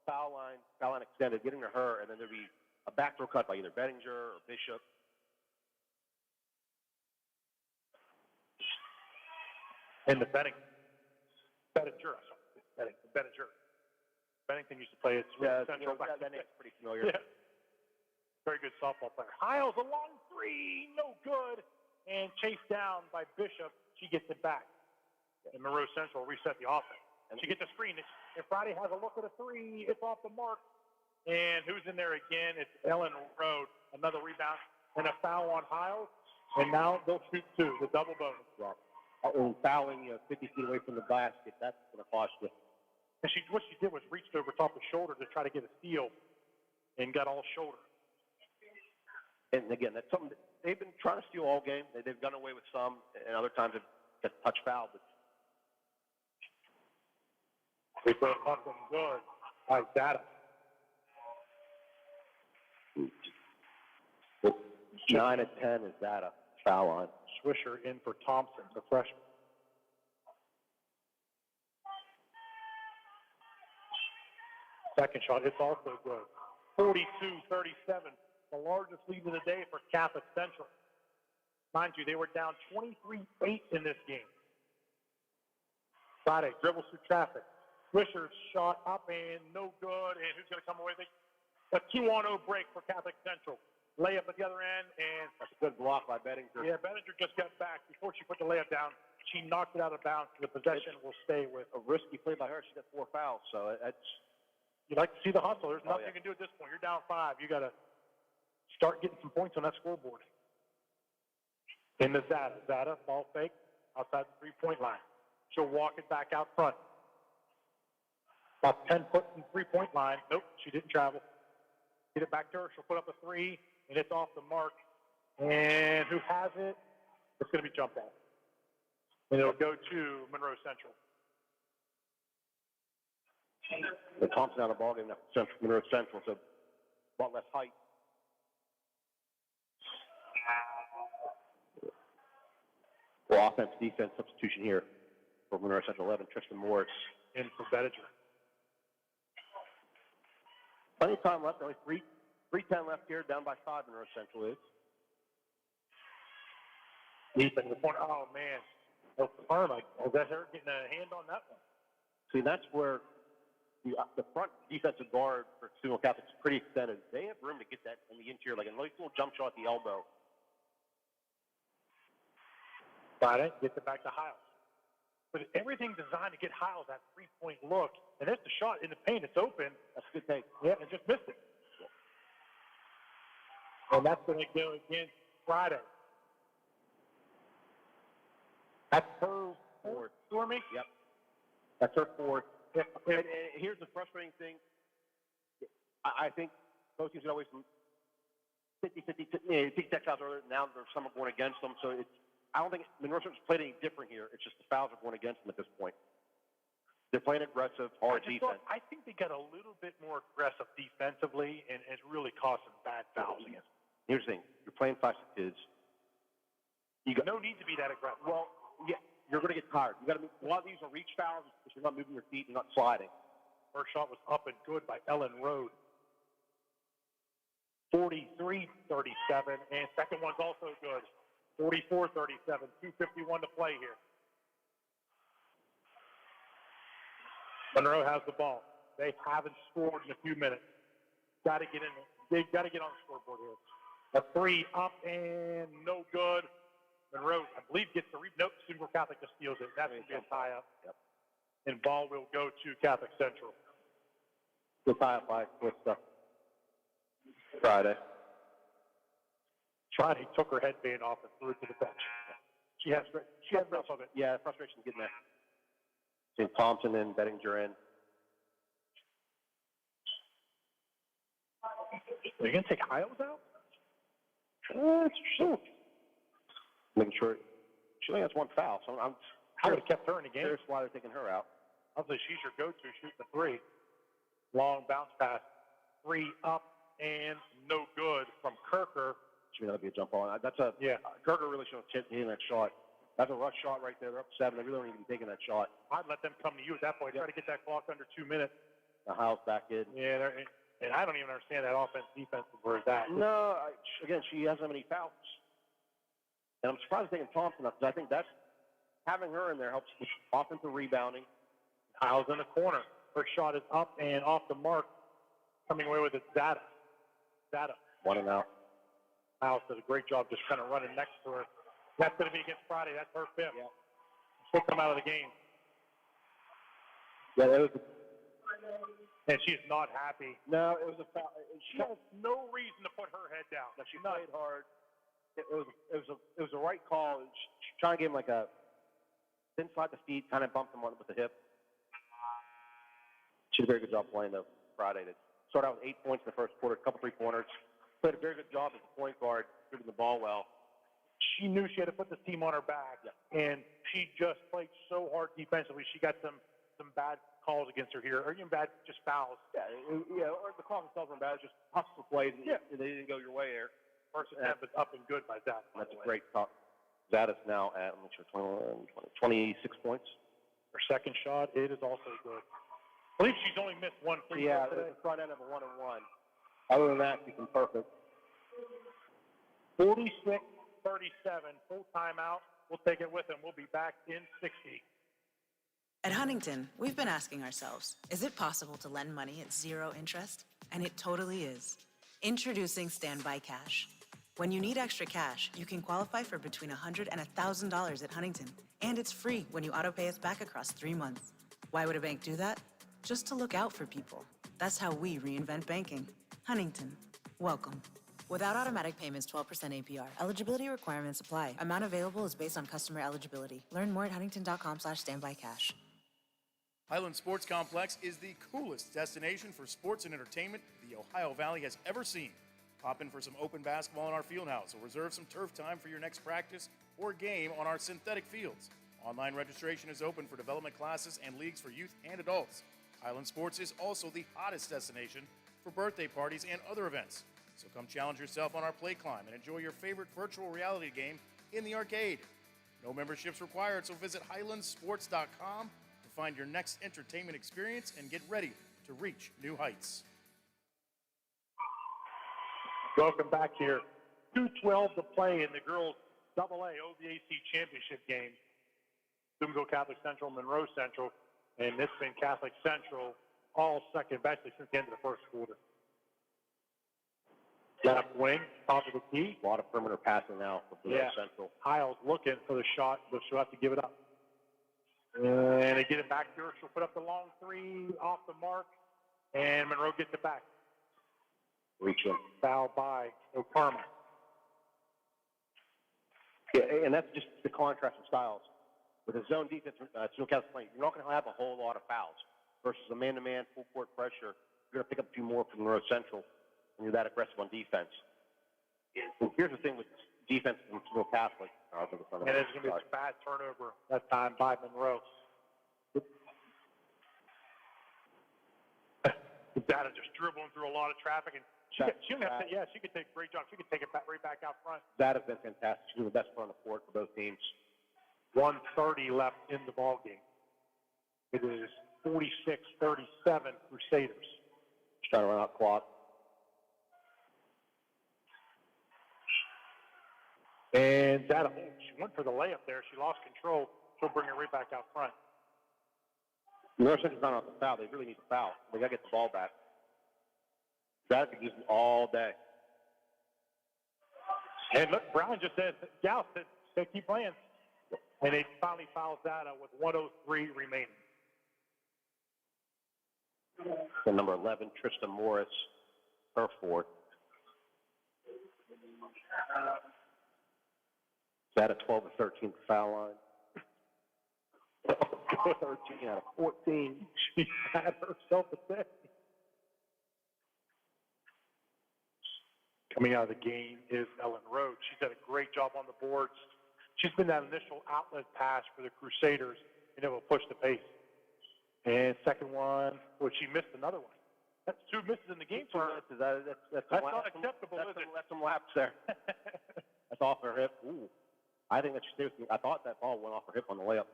foul line extended, getting to her, and then there'll be a backdoor cut by either Bettinger or Bishop. And the Bettinger. Bennington used to play at Central. That name's pretty familiar. Yeah. Very good softball player. Hiles, a long three, no good. And chased down by Bishop. She gets it back. And Monroe Central reset the offense. And she gets a screen. And Friday has a look at a three. It's off the mark. And who's in there again? It's Ellen Rode. Another rebound. And a foul on Hiles. And now they'll shoot 2, the double bonus. Yeah. And fouling 50 feet away from the basket, that's going to cost you. And what she did was reached over top of shoulder to try to get a steal and got all shoulder. And again, that's something that they've been trying to steal all game. They've gone away with some, and other times they've got touch foul. But we put something good like that. 9 and 10 is that a foul line. Swisher in for Thompson, the freshman. Second shot, it's also good. 42-37, the largest lead of the day for Catholic Central. Mind you, they were down 23-8 in this game. Friday dribbles through traffic. Swisher's shot up and no good. And who's going to come away with it? A 2-on-0 break for Catholic Central. Layup at the other end, and that's a good block by Bettinger. Yeah, Bettinger just got back before she put the layup down. She knocked it out of bounds. The possession will stay with a risky play by her. She got 4 fouls, so that's. You like to see the hustle. There's nothing you can do at this point. You're down 5. You got to start getting some points on that scoreboard. In the Zada. Zada, ball fake, outside the three-point line. She'll walk it back out front. About 10 foot from the three-point line. Nope, she didn't travel. Get it back to her. She'll put up a 3, and it's off the mark. And who has it? It's going to be jumped out. And it'll go to Monroe Central. The Thompson out of the ballgame now. Monroe Central, so a lot less height. For offense, defense substitution here for Monroe Central 11, Tristan Morris. In for Bettinger. Plenty of time left, only 3:10 left here, down by 5 Monroe Central is. Deep in the corner. Oh, man. Oh, Parma. Oh, that's her getting a hand on that one. See, that's where the front defensive guard for Sumo Catholic is pretty extended. They have room to get that in the interior, like a nice little jump shot at the elbow. Friday gets it back to Hiles. But everything's designed to get Hiles that three-point look. And there's the shot in the paint. It's open. That's a good take. Yeah, and just missed it. And that's going to go against Friday. That's her fourth. Stormy? Yep. That's her fourth. Yeah. And here's the frustrating thing. I think both teams are always 50-50, take that shots earlier. Now there's some are going against them. So I don't think Monroe Central's played any different here. It's just the fouls are going against them at this point. They're playing aggressive, hard defense. I think they got a little bit more aggressive defensively, and it really caused some bad fouls against them. Here's the thing. You're playing 5 kids. You got no need to be that aggressive. Well, yeah, you're going to get tired. You got to. A lot of these are reach fouls because you're not moving your feet, you're not sliding. First shot was up and good by Ellen Rode. 43-37, and second one's also good. 44-37, 2:51 to play here. Monroe has the ball. They haven't scored in a few minutes. Got to get in. They've got to get on the scoreboard here. A 3 up and no good. Monroe, I believe, gets the rebound. Nope, Super Catholic just steals it. That's going to be a tie-up. Yep. And ball will go to Catholic Central. Good tie-up by Friday. Friday took her headband off and threw it to the bench. She has enough of it. Yeah, frustration getting there. St. Thompson and Bettinger in. Are you going to take Hiles out? It's true. Making sure she only has 1 foul, so I would have kept her in the game. That's why they're taking her out. Obviously, she's your go-to, shoot the 3. Long bounce pass. 3 up and no good from Kirker. Should be a jump on. That's a Kirker really should have hitting that shot. That's a rush shot right there. They're up 7. They really don't even be taking that shot. I'd let them come to you at that point. Try to get that clock under 2 minutes. The Hiles back in. Yeah, and I don't even understand that offense-defense where it's at. No, again, she hasn't any fouls. And I'm surprised they're taking Thompson up because I think that's having her in there helps with offensive rebounding. Hiles in the corner. Her shot is up and off the mark. Coming away with it, Zada. 1 and out. Hiles does a great job just kind of running next to her. That's going to be against Friday. That's her 5th. Yeah. She'll come out of the game. Yeah, it was. And she's not happy. No, it was a foul. She has no reason to put her head down. No, she played hard. It was a right call. She trying to give him like a inside the feet, kind of bumped him on with the hip. She did a very good job playing though Friday. They started out with 8 points in the first quarter, a couple 3-pointers. Played a very good job as a point guard, shooting the ball well. She knew she had to put this team on her back, and she just played so hard defensively. She got some bad calls against her here, or even bad just fouls. Yeah, or the calls themselves were bad. Just hustle plays, and they didn't go your way there. First attempt is up and good by Zach. That's a great talk. That is now at, let me make sure, 26 points. Her second shot, it is also good. I believe she's only missed one free Yeah, throw today. the front end of a 1-and-1. Other than that, she's been perfect. 46-37, full timeout. We'll take it with them. We'll be back in 60. At Huntington, we've been asking ourselves, is it possible to lend money at zero interest? And it totally is. Introducing Standby Cash. When you need extra cash, you can qualify for between $100 and $1,000 at Huntington. And it's free when you autopay us back across 3 months. Why would a bank do that? Just to look out for people. That's how we reinvent banking. Huntington, welcome. Without automatic payments, 12% APR. Eligibility requirements apply. Amount available is based on customer eligibility. Learn more at huntington.com/standbycash. Highland Sports Complex is the coolest destination for sports and entertainment the Ohio Valley has ever seen. Pop in for some open basketball in our field house or reserve some turf time for your next practice or game on our synthetic fields. Online registration is open for development classes and leagues for youth and adults. Highland Sports is also the hottest destination for birthday parties and other events. So come challenge yourself on our play climb and enjoy your favorite virtual reality game in the arcade. No memberships required, so visit highlandsports.com to find your next entertainment experience and get ready to reach new heights. Welcome back here. 2:12 to play in the girls' AA OVAC championship game. Steubenville Catholic Central, Monroe Central, and it's been Catholic Central all second, basically since the end of the first quarter. Left wing, top of the key. A lot of perimeter passing now for Monroe Central. Hiles looking for the shot, but she'll have to give it up. And they get it back to her. She'll put up the long three off the mark, and Monroe gets it back. Reaching. Foul by O'Karma. Yeah, and that's just the contrast of styles. With a zone defense, Steubenville Catholic playing, you're not going to have a whole lot of fouls. Versus a man-to-man, full-court pressure, you're going to pick up a few more from Monroe Central when you're that aggressive on defense. And here's the thing with defense from Steubenville Catholic. And it's going to be a bad turnover that time by Monroe. Data just dribbling through a lot of traffic, and she could take a great job. She could take it back, right back out front. That has been fantastic. She's the best player on the court for both teams. 1:30 left in the ball game. It is 46-37 Crusaders. She's trying to run out clock. And Data, she went for the layup there. She lost control. She'll bring it right back out front. Monroe Central's not off the foul. They really need to foul. They got to get the ball back. That could use them all day. And look, Brown just said, Gal said keep playing. And they finally fouled Data with 1:03 remaining. And number 11, Tristan Morris, her fourth. That at 12 or 13th foul line. 13 out of 14. She had herself a day. Coming out of the game is Ellen Rhodes. She's done a great job on the boards. She's been that initial outlet pass for the Crusaders, and it will push the pace. And second one, well, she missed another one. That's 2 misses in the game for her. That's not acceptable, is it? That's some laps there. That's off her hip. Ooh. I think that's seriously. I thought that ball went off her hip on the layup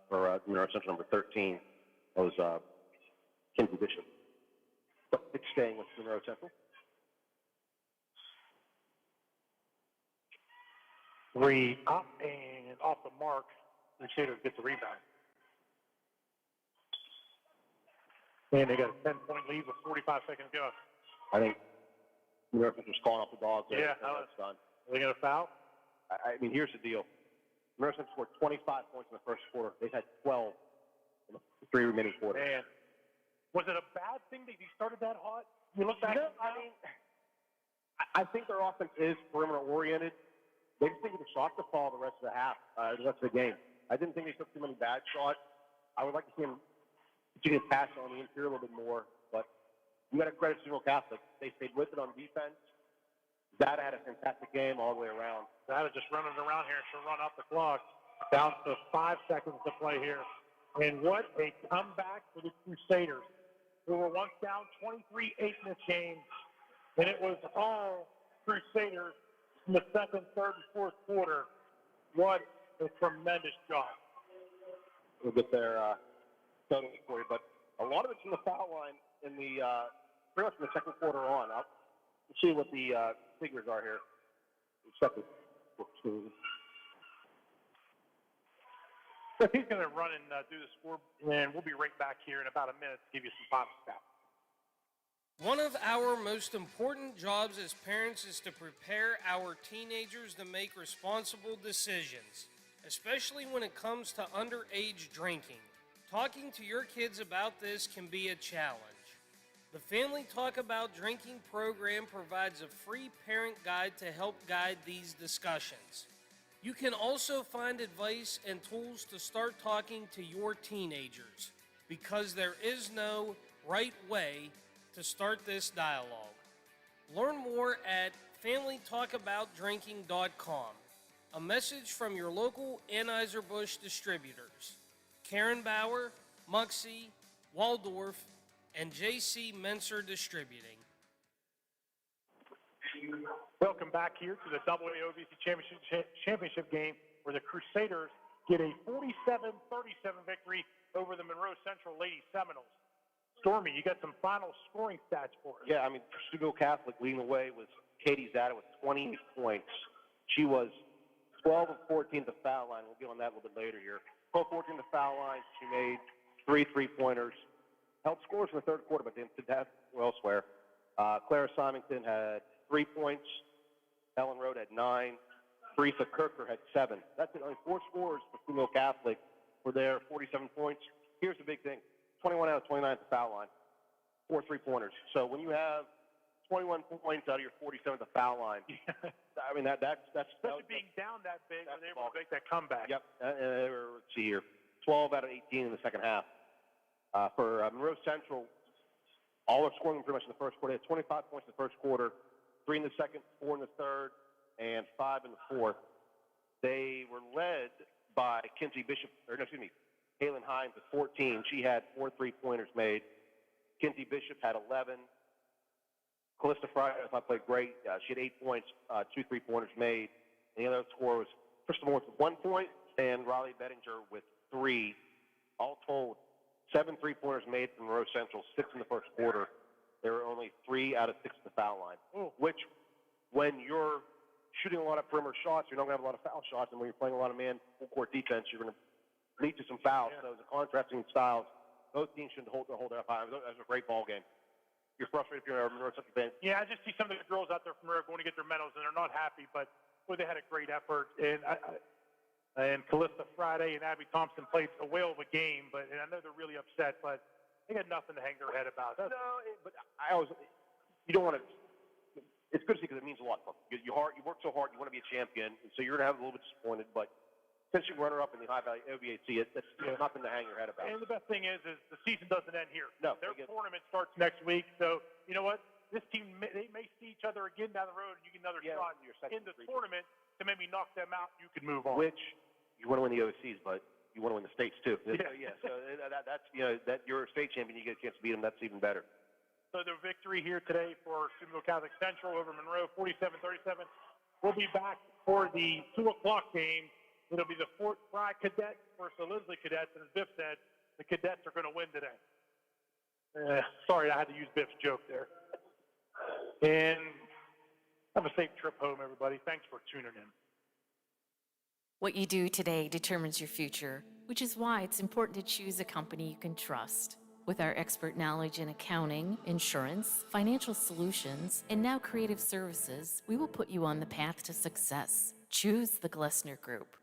for Monroe Central number 13. That was Kinsey Bishop. But it's staying with Monroe Central. 3 up and off the mark. Crusaders get the rebound. And they got a 10-point lead with 45 seconds to go. I think Monroe Central's calling off the dogs. Yeah, that's done. Are they going to foul? I mean, here's the deal. Monroe Central scored 25 points in the first quarter. They've had 12 in the 3 remaining quarters. Man, was it a bad thing that he started that hot? You look back. No, I mean, I think their offense is perimeter oriented. They just think the shots to fall the rest of the half, the rest of the game. I didn't think they took too many bad shots. I would like to see them continue to pass on the interior a little bit more, but you got to credit Steubenville Catholic. They stayed with it on defense. Data had a fantastic game all the way around. Data just running around here. She'll run off the clock. Down to 5 seconds to play here. And what a comeback for the Crusaders, who were once down 23-8 in this game. And it was all Crusaders in the second, third, and fourth quarter. What a tremendous job. We'll get their totals for you, but a lot of it's from the foul line in the pretty much from the second quarter on. I'll see what the figures are here. Second. So he's going to run and do the score, and we'll be right back here in about a minute to give you some final stats. One of our most important jobs as parents is to prepare our teenagers to make responsible decisions, especially when it comes to underage drinking. Talking to your kids about this can be a challenge. The Family Talk About Drinking program provides a free parent guide to help guide these discussions. You can also find advice and tools to start talking to your teenagers, because there is no right way to start this dialogue. Learn more at FamilyTalkAboutDrinking.com. A message from your local Anheuser-Busch distributors: Karen Bauer, Muxie, Waldorf, and J.C. Menser Distributing. Welcome back here to the WAOVC Championship game, where the Crusaders get a 47-37 victory over the Monroe Central Lady Seminoles. Stormy, you got some final scoring stats for us. Yeah, I mean, Steubenville Catholic leading the way was Katie Zada with 28 points. She was 12 of 14 at the foul line. We'll get on that a little bit later here. 12 of 14 at the foul line. She made 3 3-pointers. Held scores in the third quarter, but didn't have elsewhere. Clara Symington had 3 points. Ellen Road had 9. Teresa Kirker had 7. That's it. Only 4 scores for Steubenville Catholic for their 47 points. Here's the big thing. 21 out of 29 at the foul line. 4 3-pointers. So when you have 21 points out of your 47 at the foul line, I mean, that's especially being down that big and able to make that comeback. Yep. Let's see here. 12 out of 18 in the second half. For Monroe Central, all their scoring pretty much in the first quarter. They had 25 points in the first quarter, 3 in the second, 4 in the third, and 5 in the fourth. They were led by Kaylin Hines at 14. She had 4 3-pointers made. Kinsey Bishop had 11. Callista Fry, I thought, played great. She had 8 points, 2 3-pointers made. And the other score was Krista Morris with 1 point and Riley Bettinger with 3. All told, 7 3-pointers made from Monroe Central, 6 in the first quarter. There were only 3 out of 6 at the foul line, which, when you're shooting a lot of perimeter shots, you're not going to have a lot of foul shots, and when you're playing a lot of man full-court defense, you're going to lead to some fouls. So the contrasting styles, both teams should hold their up high. It was a great ball game. You're frustrated if you're a Monroe Central fan. Yeah, I just see some of the girls out there from Monroe going to get their medals, and they're not happy, but boy, they had a great effort. And Callista Friday and Abby Thompson played a whale of a game, and I know they're really upset, but they got nothing to hang their head about. No, but you don't want to. It's good to see because it means a lot for them. You work so hard, you want to be a champion, and so you're going to have a little bit disappointed, but since you're runner-up in the High Valley OVAC, that's nothing to hang your head about. And the best thing is the season doesn't end here. No. Their tournament starts next week, so you know what? This team, they may see each other again down the road, and you get another shot in the tournament to maybe knock them out. You can move on. Which you want to win the OVCs, but you want to win the states too. Yeah. So that's that you're a state champion, you get a chance to beat them. That's even better. So the victory here today for Steubenville Catholic Central over Monroe, 47-37. We'll be back for the 2 o'clock game. It'll be the Fort Fry Cadets versus the Lindsley Cadets, and as Biff said, the Cadets are going to win today. Sorry, I had to use Biff's joke there. And have a safe trip home, everybody. Thanks for tuning in. What you do today determines your future, which is why it's important to choose a company you can trust. With our expert knowledge in accounting, insurance, financial solutions, and now creative services, we will put you on the path to success. Choose the Glessner Group.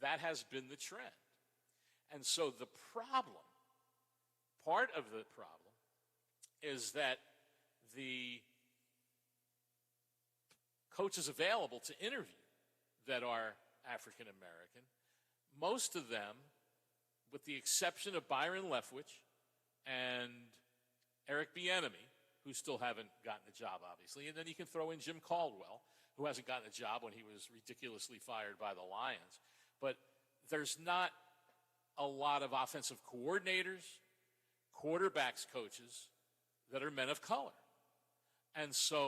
That has been the trend. And so the problem, part of the problem, is that the coaches available to interview that are African American, most of them, with the exception of Byron Leftwich and Eric Bieniemy, who still haven't gotten a job, obviously, and then you can throw in Jim Caldwell, who hasn't gotten a job when he was ridiculously fired by the Lions. But there's not a lot of offensive coordinators, quarterbacks coaches that are men of color. And so